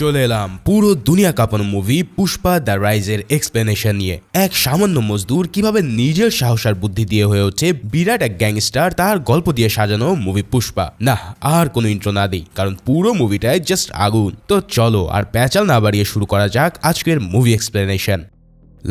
চলে এলাম পুরো দুনিয়া কাঁপানো মুভি পুষ্পা দ্য রাইজের এক্সপ্লেনেশন নিয়ে। এক সামান্য মজদুর কিভাবে নিজের সাহস আর বুদ্ধি দিয়ে হয়ে ওঠে বিরাট এক গ্যাংস্টার, তার গল্প দিয়ে সাজানো মুভি পুষ্পা। না, আর কোনো ইন্ট্রো না দিই, কারণ পুরো মুভিটায় জাস্ট আগুন। তো চলো আর প্যাচাল না বাড়িয়ে শুরু করা যাক আজকের মুভি এক্সপ্লেনেশন।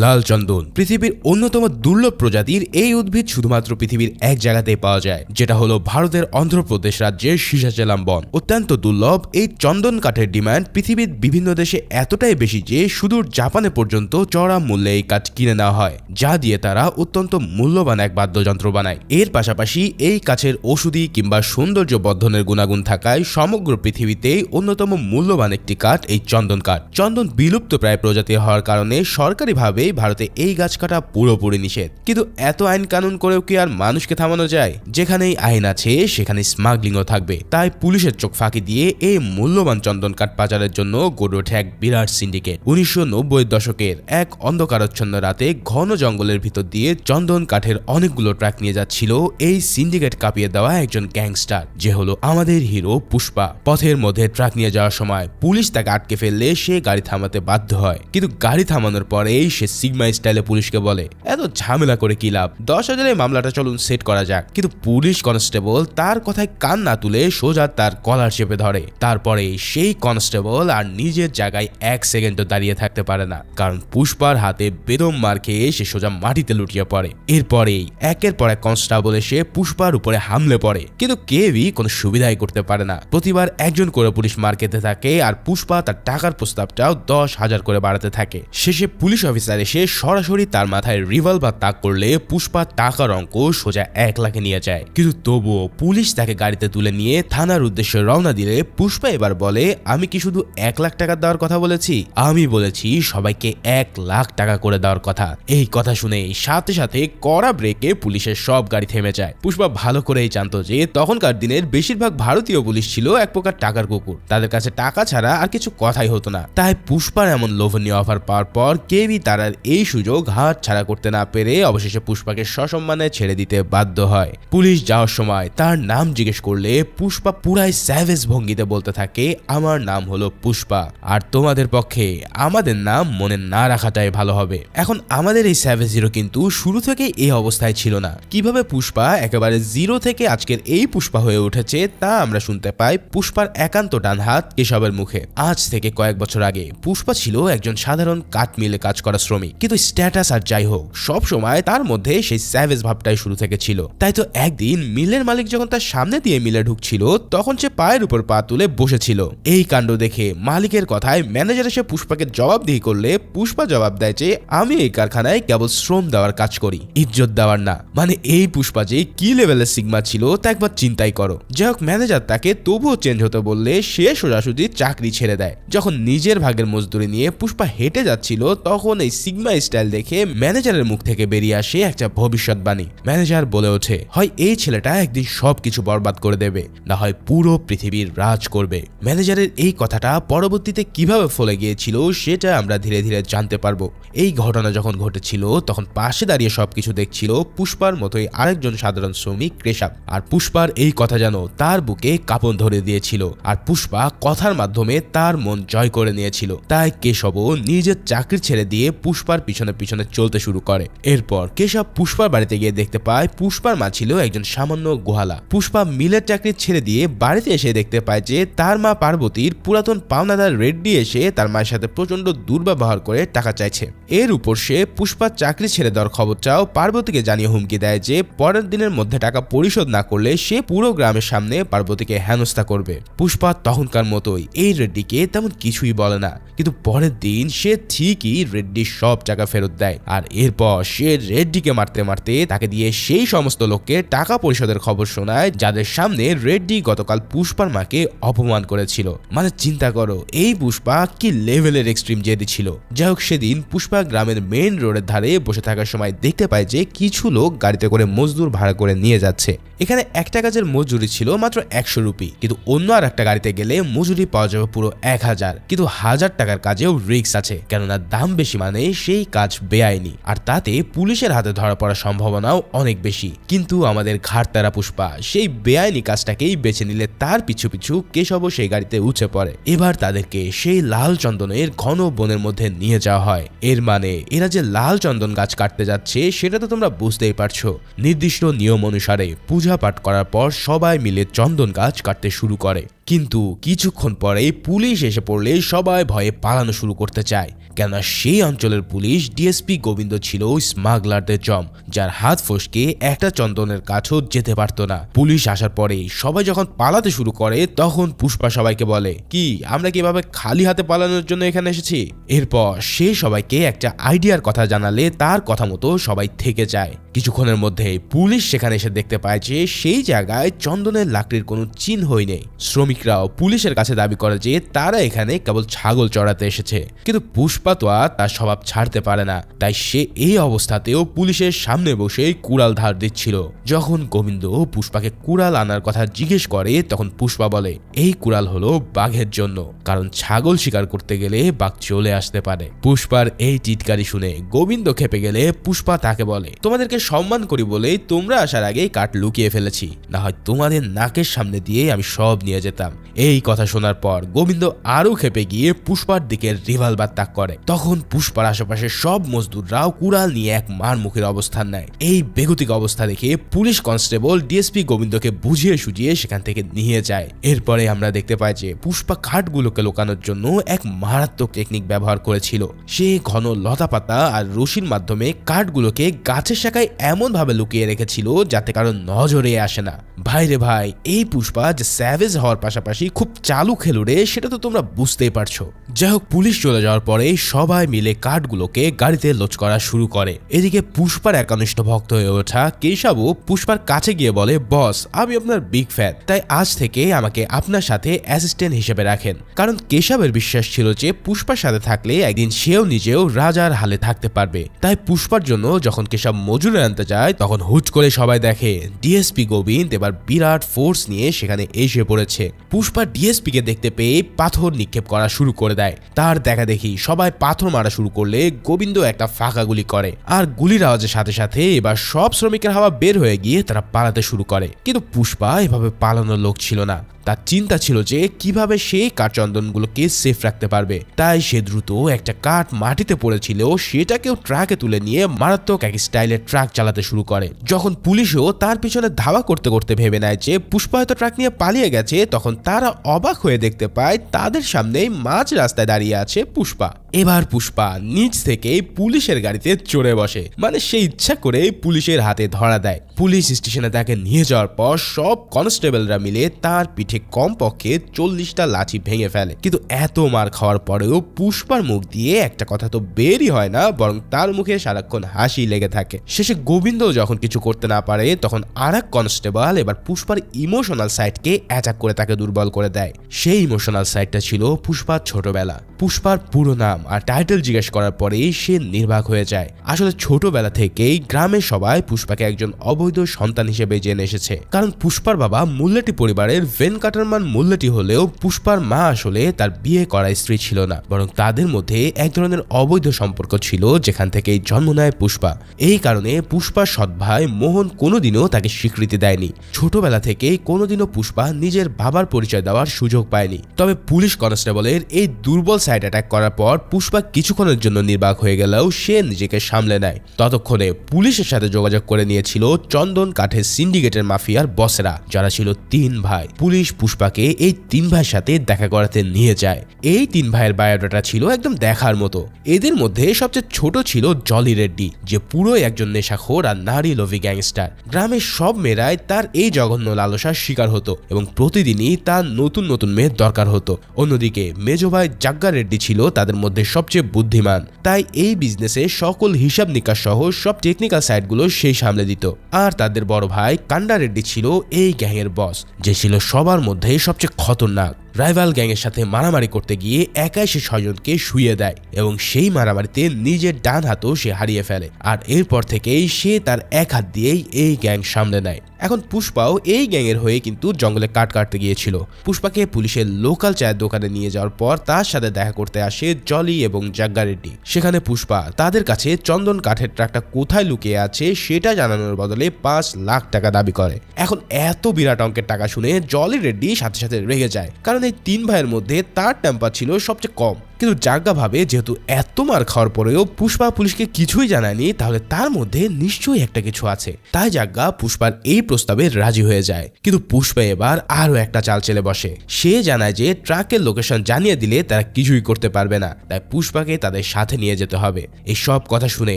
লাল চন্দন পৃথিবীর অন্যতম দুর্লভ প্রজাতির এই উদ্ভিদ শুধুমাত্র পৃথিবীর এক জায়গাতেই পাওয়া যায়, যেটা হলো ভারতের অন্ধ্রপ্রদেশ রাজ্যের শীষাচেলাম বন। অত্যন্ত দুর্লভ এই চন্দন কাঠের ডিমান্ড পৃথিবীর বিভিন্ন দেশে এতটাই বেশি যে সুদূর জাপানে পর্যন্ত চড়া মূল্যে এই কাঠ কিনে নেওয়া হয়, যা দিয়ে তারা অত্যন্ত মূল্যবান এক বাদ্যযন্ত্র বানায়। এর পাশাপাশি এই কাছের ওষুধি কিংবা সৌন্দর্য বর্ধনের গুণাগুণ থাকায় সমগ্র পৃথিবীতে অন্যতম মূল্যবান একটি কাঠ এই চন্দন কাঠ। চন্দন বিলুপ্ত প্রায় প্রজাতি হওয়ার কারণে সরকারিভাবে ভারতে এই গাছ কাটা পুরোপুরি নিষেধ। কিন্তু এত আইন কানুন করেও কি আর মানুষকে থামানো যায়? যেখানেই আইন আছে সেখানে স্মাগলিংও থাকবে। তাই পুলিশের চোখ ফাঁকি দিয়ে এই মূল্যবান চন্দন কাঠ পাচারের জন্য গড়ে ওঠে এক বিরাট সিন্ডিকেট। 1990 দশকের এক অন্ধকারচ্ছন্ন রাতে ঘন জঙ্গলের ভিতর দিয়ে চন্দন কাঠের অনেকগুলো ট্রাক নিয়ে যাচ্ছিল এই সিন্ডিকেট কাঁপিয়ে দেওয়া একজন গ্যাংস্টার, যে হলো আমাদের হিরো পুষ্পা। পথের মধ্যে ট্রাক নিয়ে যাওয়ার সময় পুলিশ তাকে আটকে ফেললে সে গাড়ি থামাতে বাধ্য হয়। কিন্তু গাড়ি থামানোর পরেই সে সিগমা স্টাইলে পুলিশকে বলে, এত ঝামেলা করে কি লাভ, 10,000 মামলাটা চলুন সেট করা যাক। কিন্তু পুলিশ কনস্টেবল তার কথায় কান না তুলে সোজা তার কলার চেপে ধরে। তারপরে সেই কনস্টেবল আর নিজের জায়গায় 1 সেকেন্ডও দাঁড়িয়ে থাকতে পারে না, কারণ পুষ্পার হাতে বেদম মার খেয়ে সে সোজা মাটিতে লুটিয়ে পড়ে। এরপরেই একের পর এক কনস্টেবল এসে পুষ্পার উপরে হামলে পড়ে, কিন্তু কেউই কোনো সুবিধাই করতে পারে না। প্রতিবার একজন করে পুলিশ মার খেতে থাকে আর পুষ্পা তার টাকার প্রস্তাবটাও 10,000 করে বাড়াতে থাকে। শেষে পুলিশ অফিসার এসে সরাসরি তার মাথায় রিভলভার তাক করলে পুষ্পা টাকার অঙ্ক সোজা 1 লাখে নিয়ে যায়। কিন্তু তবুও পুলিশ তাকে গাড়িতে তুলে নিয়ে থানার উদ্দেশ্যে রওনা দিলে পুষ্পা এবার বলে, আমি কি শুধু 1 লাখ টাকা দেওয়ার কথা বলেছি? আমি বলেছি সবাইকে 1 লাখ টাকা করে দেওয়ার কথা। এই কথা শুনে সাথে সাথে কড়া ব্রেকে পুলিশের সব গাড়ি থেমে যায়। পুষ্পা ভালো করেই জানতো যে তখনকার দিনের বেশিরভাগ ভারতীয় পুলিশ ছিল এক প্রকার টাকার কুকুর, তাদের কাছে টাকা ছাড়া আর কিছু কথাই হতো না। তাই পুষ্পার এমন লোভনীয় অফার পাওয়ার পর কেউই তার এই সুযোগ হাত ছাড়া করতে না পেরে অবশেষে পুষ্পাকে সসম্মানে ছেড়ে দিতে বাধ্য হয়। পুলিশ যাওয়ার সময় তার নাম জিজ্ঞেস করলে পুষ্পা পুরাই স্যাভেজ ভঙ্গিতে বলতে থাকে, আমার নাম হলো পুষ্পা, আর তোমাদের পক্ষে আমাদের নাম মনে না রাখাটাই ভালো হবে। এখন আমাদের এই স্যাভেজ হিরো কিন্তু শুরু থেকে এই অবস্থায় ছিল না। কিভাবে পুষ্পা একেবারে জিরো থেকে আজকের এই পুষ্পা হয়ে উঠেছে তা আমরা শুনতে পাই পুষ্পার একান্ত ডান হাত কেশবের মুখে। আজ থেকে কয়েক বছর আগে পুষ্পা ছিল একজন সাধারণ কাঠ মিলে কাজ করা শ্রমিক, কিন্তু স্ট্যাটাস আর যাই হোক সব সময় তার মধ্যে সেই স্যাভেজ ভাবটাই শুরু থেকে ছিল। তাই তো একদিন মিলের মালিক যখন তার সামনে দিয়ে মিলে ঢুকছিল তখন সে পায়ের উপর পা তুলে বসেছিল। এই কাণ্ড দেখে মালিকের কথায় ম্যানেজার এসে পুষ্পাকে জবাবদিহি করলে পুষ্পা জবাব দেয় যে আমি এই কারখানায় কেবল শ্রম দেওয়ার কাজ করি, ইজ্জত দেওয়ার না। মানে এই পুষ্পা যে কি লেভেলের সিগমা ছিল তা একবার চিন্তাই করো। যাই হোক ম্যানেজার তাকে তবুও চেঞ্জ হতে বললে সে সোজাসুজি চাকরি ছেড়ে দেয়। যখন নিজের ভাগের মজদুরি নিয়ে পুষ্পা হেঁটে যাচ্ছিল তখন এই সিগমা স্টাইল দেখে ম্যানেজারের মুখ থেকে বেরিয়ে আসে একটা ভবিষ্যৎবাণী। ম্যানেজার বলে ওঠে, হয় এই ছেলেটা একদিন সবকিছু বরবাদ করে দেবে, না হয় পুরো পৃথিবীর রাজ করবে। ম্যানেজারের এই কথাটা পরবর্তীতে কিভাবে ফলে গিয়েছিল সেটা আমরা ধীরে ধীরে জানতে পারবো। এই ঘটনা যখন ঘটেছিল তখন পাশে দাঁড়িয়ে সবকিছু দেখছিল পুষ্পার মতোই আরেকজন সাধারণ শ্রমিক কেশব। আর পুষ্পার এই কথা যেন তার বুকে কাঁপন ধরে দিয়েছিল, আর পুষ্পা কথার মাধ্যমে তার মন জয় করে নিয়েছিল। তাই কেশবও নিজের চাকরি ছেড়ে দিয়ে পুষ্পার পিছনে পিছনে চলতে শুরু করে। এরপর কেশব পুষ্পার বাড়িতে গিয়ে দেখতে পায় পুষ্পার মা ছিল একজন সামান্য গোহালা। পুষ্পা মিলের চাকরি ছেড়ে দিয়ে বাড়িতে এসে দেখতে পায় যে তার মা পার্বতীর পুরাতন পাওনাদার রেড্ডি এসে তার মায়ের সাথে প্রচন্ড দুর্ব্যবহার করে টাকা চাইছে। এর উপর সে পুষ্পার চাকরি ছেড়ে দেওয়ার খবরটাও পার্বতীকে জানিয়ে হুমকি দেয় যে পরের দিনের মধ্যে টাকা পরিশোধ না করলে সে পুরো গ্রামের সামনে পার্বতীকে হেনস্থা করবে। পুষ্পা তখনকার মতোই এই রেড্ডিকে তেমন কিছুই বলে না, কিন্তু পরের দিন সে ঠিকই রেড্ডির সব টাকা ফেরত দেয়। আর এরপর সে রেড্ডিকে মারতে মারতে তাকে দিয়ে সেই সমস্ত লোককে টাকা পরিশোধের খবর শোনায় যাদের সামনে রেড্ডি গতকাল পুষ্পার মাকে অপমান করেছিল। মানে চিন্তা করো এই পুষ্পা কি লেভেলের এক্সট্রিম জেদি ছিল। যাই হোক সেদিন পুষ্পা গ্রামের মেইন রোডের ধারে বসে থাকার সময় দেখতে পায় যে কিছু লোক গাড়িতে করে মজদুর ভাড়া করে নিয়ে যাচ্ছে। এখানে একটা কাজের মজুরি ছিল মাত্র 100 রুপি, কিন্তু অন্য আর একটা গাড়িতে গেলে মজুরি পাওয়া যাবে পুরো 1000, কিন্তু 1000 টাকার কাজেও রিস্ক আছে, কেননা দাম বেশি মানে সেই কাজ বেআইনি, আর তাতে পুলিশের হাতে ধরা পড়ার সম্ভাবনাও অনেক বেশি। কিন্তু আমাদের ঘাড়তারা পুষ্পা সেই বেআইনি কাজটাকেই বেছে নিলে তার পিছু পিছু কেশবও সেই গাড়িতে উঠে পড়ে। এবার তাদেরকে সেই লাল চন্দনের ঘন বনের মধ্যে নিয়ে যাওয়া হয়। এর মানে এরা যে লাল চন্দন গাছ কাটতে যাচ্ছে সেটা তো তোমরা বুঝতেই পারছো। নির্দিষ্ট নিয়ম অনুসারে পূজা পাঠ করার পর সবাই মিলে চন্দন গাছ কাটতে শুরু করে, কিন্তু কিছুক্ষণ পরেই পুলিশ এসে পড়লে সবাই ভয়ে পালানো শুরু করতে চায়, কেননা সেই অঞ্চলের পুলিশ ডিএসপি গোবিন্দ ছিল স্মাগলারদের জম, যার হাত ফসকে একটা চন্দনের কাছেও যেতে পারত না। পুলিশ আসার পরে সবাই যখন পালাতে শুরু করে তখন পুষ্পা সবাইকে বলে, কি আমরা কিভাবে খালি হাতে পালানোর জন্য এখানে এসেছি। এরপর সে সবাইকে একটা আইডিয়ার কথা জানালে তার কথা মতো সবাই থেকে যায়। কিছুক্ষণের মধ্যে পুলিশ সেখানে এসে দেখতে পায় যে সেই জায়গায় চন্দনের লাকড়ির কোনো চিহ্নই নেই। শ্রমিকরাও পুলিশের কাছে দাবি করে যে তারা এখানে কেবল ছাগল চড়াতে এসেছে, কিন্তু পুষ্পা তো আর তার স্বভাব ছাড়তে পারে না, তাই সে এই অবস্থাতেও পুলিশের সামনে বসে কুড়াল ধার দিচ্ছিল। যখন গোবিন্দ পুষ্পাকে কুড়াল আনার কথা জিজ্ঞেস করে তখন পুষ্পা বলে, এই কুড়াল হলো বাঘের জন্য, কারণ ছাগল শিকার করতে গেলে বাঘ চলে আসতে পারে। পুষ্পার এই চিৎকারি শুনে গোবিন্দ খেপে গেলে পুষ্পা তাকে বলে, তোমাদেরকে সম্মান করি বলেই তোমরা আসার আগেই কাঠ লুকিয়ে ফেলেছি, না হয় তোমাদের নাকের সামনে দিয়ে আমি সব নিয়ে যেতাম। এই কথা শোনার পর গোবিন্দ আরো খেপে গিয়ে পুষ্পার দিকে রিভলভার তাক করে। তখন পুষ্পার আশেপাশে সব মজদুররাও কুড়াল নিয়ে এক মারমুখীর অবস্থান নেয়। এই বেগতিক অবস্থা দেখে পুলিশ কনস্টেবল ডিএসপি গোবিন্দকে বুঝিয়ে সুঝিয়ে সেখান থেকে নিয়ে যায়। এরপরে আমরা দেখতে পাই যে পুষ্পা কাঠগুলোকে লুকানোর জন্য এক মারাত্মক টেকনিক ব্যবহার করেছিল। সে ঘন লতাপাতা আর রশির মাধ্যমে কাঠগুলোকে গাছের শাখায় এমন ভাবে লুকিয়ে রেখেছিল যাতে কারো নজরে আসে না। ভাইরে ভাই, এই পুষ্পা যে স্যাভেজ হওয়ার পাশাপাশি খুব চালু খেলুড়ে সেটা তো তোমরা বুঝতেই পারছো। যাই হোক, পুলিশ চলে যাওয়ার পরে সবাই মিলে কাঠগুলোকে গাড়িতে লোড করা শুরু করে। এদিকে পুষ্পার একনিষ্ঠ ভক্ত হয়ে ওঠা কেশবও পুষ্পার কাছে গিয়ে বলে, বস আমি আপনার বিগ ফ্যান, তাই আজ থেকে আমাকে আপনার সাথে অ্যাসিস্ট্যান্ট হিসেবে রাখেন। কারণ কেশবের বিশ্বাস ছিল যে পুষ্পার সাথে থাকলে একদিন সেও নিজেও রাজার হালে থাকতে পারবে। তাই পুষ্পার জন্য যখন কেশব মজুরি আনতে যায় তখন হুট করে সবাই দেখে ডিএসপি গোবিন্দ এবার বিরাট ফোর্স নিয়ে সেখানে এসে পড়েছে। পুষ্পা ডিএসপি কে দেখতে পেয়ে পাথর নিক্ষেপ করা শুরু করে দেয়। তার দেখা দেখি সবাই পাথর মারা শুরু করলে গোবিন্দ একটা ফাঁকা গুলি করে, আর গুলির আওয়াজের সাথে সাথে এবার সব শ্রমিকের হাওয়া বের হয়ে গিয়ে তারা পালাতে শুরু করে। কিন্তু পুষ্পা এভাবে পালানোর লোক ছিল না, তার চিন্তা ছিল যে কিভাবে সেই কাঠচন্দনগুলোকে সেফ রাখতে পারবে। তাই সে দ্রুত একটা কাঠ মাটিতে পড়েছিল সেটাকেও ট্রাকে তুলে নিয়ে মারাত্মক এক স্টাইলের ট্রাক চালাতে শুরু করে। যখন পুলিশও তার পিছনে ধাওয়া করতে করতে ভেবে নেয় যে পুষ্পা হয়তো ট্রাক নিয়ে পালিয়ে গেছে, তখন তারা অবাক হয়ে দেখতে পায় তাদের সামনেই মাঝ রাস্তায় দাঁড়িয়ে আছে পুষ্পা। এবার পুষ্পা নিচ থেকে পুলিশের গাড়িতে চড়ে বসে, মানে সে ইচ্ছা করে পুলিশের হাতে ধরা দেয়। পুলিশ স্টেশনে তাকে নিয়ে যাওয়ার পর সব কনস্টেবলরা মিলে তার পিঠে কমপক্ষে 40টা লাঠি ভেঙে ফেলে। কিন্তু এত মার খাওয়ার পরেও পুষ্পার মুখ দিয়ে একটা কথা তো বেরই হয় না, বরং তার মুখে সারাক্ষণ হাসি লেগে থাকে। শেষে গোবিন্দ যখন কিছু করতে না পারে তখন আরেক কনস্টেবল এবার পুষ্পার ইমোশনাল সাইডকে অ্যাটাক করে তাকে দুর্বল করে দেয়। সেই ইমোশনাল সাইডটা ছিল পুষ্পার ছোটবেলা। পুষ্পার পুরো নাম আর টাইটেল জিজ্ঞেস করার পরেই সে নির্বাক হয়ে যায়। আসলে ছোটবেলা থেকেই গ্রামের সবাই পুষ্পাকে একজন অবৈধ সন্তান হিসেবে জেনে এসেছে, কারণ পুষ্পার বাবা মুল্লেটি পরিবারের ভেনকাটারমান মুল্লেটি হলেও পুষ্পার মা আসলে তার বিয়ে করা স্ত্রী ছিল না, বরং তাদের মধ্যে এক ধরনের অবৈধ সম্পর্ক ছিল যেখান থেকে জন্ম নেয় পুষ্পা। এই কারণে পুষ্পার সৎ ভাই মোহন কোনোদিনও তাকে স্বীকৃতি দেয়নি। ছোটবেলা থেকেই কোনোদিনও পুষ্পা নিজের বাবার পরিচয় দেওয়ার সুযোগ পায়নি। তবে পুলিশ কনস্টেবলের এই দুর্বল সাইড অ্যাটাক করার পর পুষ্পা কিছুক্ষণের জন্য নির্বাক হয়ে গেলেও সে নিজেকে সামলে নেয়। ততক্ষণে পুলিশের সাথে যোগাযোগ করে নিয়েছিল চন্দন কাঠের সিন্ডিকেটের মাফিয়ার বসেরা, যারা ছিল 3 ভাই। পুলিশ পুষ্পাকে এই 3 ভাইয়ের সাথে দেখা করাতে নিয়ে যায়। এই 3 ভাইয়ের বায়োডাটা ছিল একদম দেখার মতো। এদের মধ্যে সবচেয়ে ছোট ছিল জলি রেড্ডি, যে পুরোই একজন নেশাখোর আর নারী লোভী গ্যাংস্টার। গ্রামের সব মেয়েরাই তার এই জঘন্য লালসার শিকার হতো এবং প্রতিদিনই তার নতুন নতুন মেয়ের দরকার হতো। অন্যদিকে মেজো ভাই জাগ্গা রেড্ডি ছিল তাদের মধ্যে সবচেয়ে বুদ্ধিমান, তাই এই বিজনেসে সকল হিসাব নিকাশ সহ সব টেকনিক্যাল সাইডগুলো সেই সামলে দিত। আর তাদের বড় ভাই কান্ডা রেড্ডি ছিল এই গ্যাংয়ের বস, যে ছিল সবার মধ্যে সবচেয়ে খতরনাক। রাইভাল গ্যাংয়ের সাথে মারামারি করতে গিয়ে একাই সে 6 জনকে শুইয়ে দেয় এবং সেই মারামারিতে নিজের ডান হাতও সে হারিয়ে ফেলে। আর এরপর থেকেই সে তার এক হাত দিয়েই এই গ্যাং সামলে নেয়। এখন পুষ্পাও এই গ্যাংয়ের হয়ে কিন্তু জঙ্গলে কাঠ কাটতে গিয়েছিল। পুষ্পাকে পুলিশের লোকাল চায়ের দোকানে নিয়ে যাওয়ার পর তার সাথে দেখা করতে আসে জলি এবং জাগ্গা রেড্ডি। সেখানে পুষ্পা তাদের কাছে চন্দন কাঠের ট্রাকটা কোথায় লুকিয়ে আছে সেটা জানানোর বদলে 5 লাখ টাকা দাবি করে। এখন এত বিরাট অঙ্কের টাকা শুনে জলি রেড্ডি সাথে সাথে রেগে যায়, কারণ এই 3 ভাইয়ের মধ্যে তার টেম্পার ছিল সবচেয়ে কম। কিন্তু জাগ্গা ভাবে যেহেতু এত মার খাওয়ার পরেও পুষ্পা পুলিশকে কিছুই জানায়নি, তাহলে তার মধ্যে নিশ্চয়ই একটা কিছু আছে। তাই জাগ্গা পুষ্পার এই প্রস্তাবে রাজি হয়ে যায়। কিন্তু পুষ্পা এবার আরো একটা চাল চেলে বসে। সে জানায় যে ট্রাকের লোকেশন জানিয়ে দিলে তারা কিছুই করতে পারবে না, তাই পুষ্পাকে তাদের সাথে নিয়ে যেতে হবে। এই সব কথা শুনে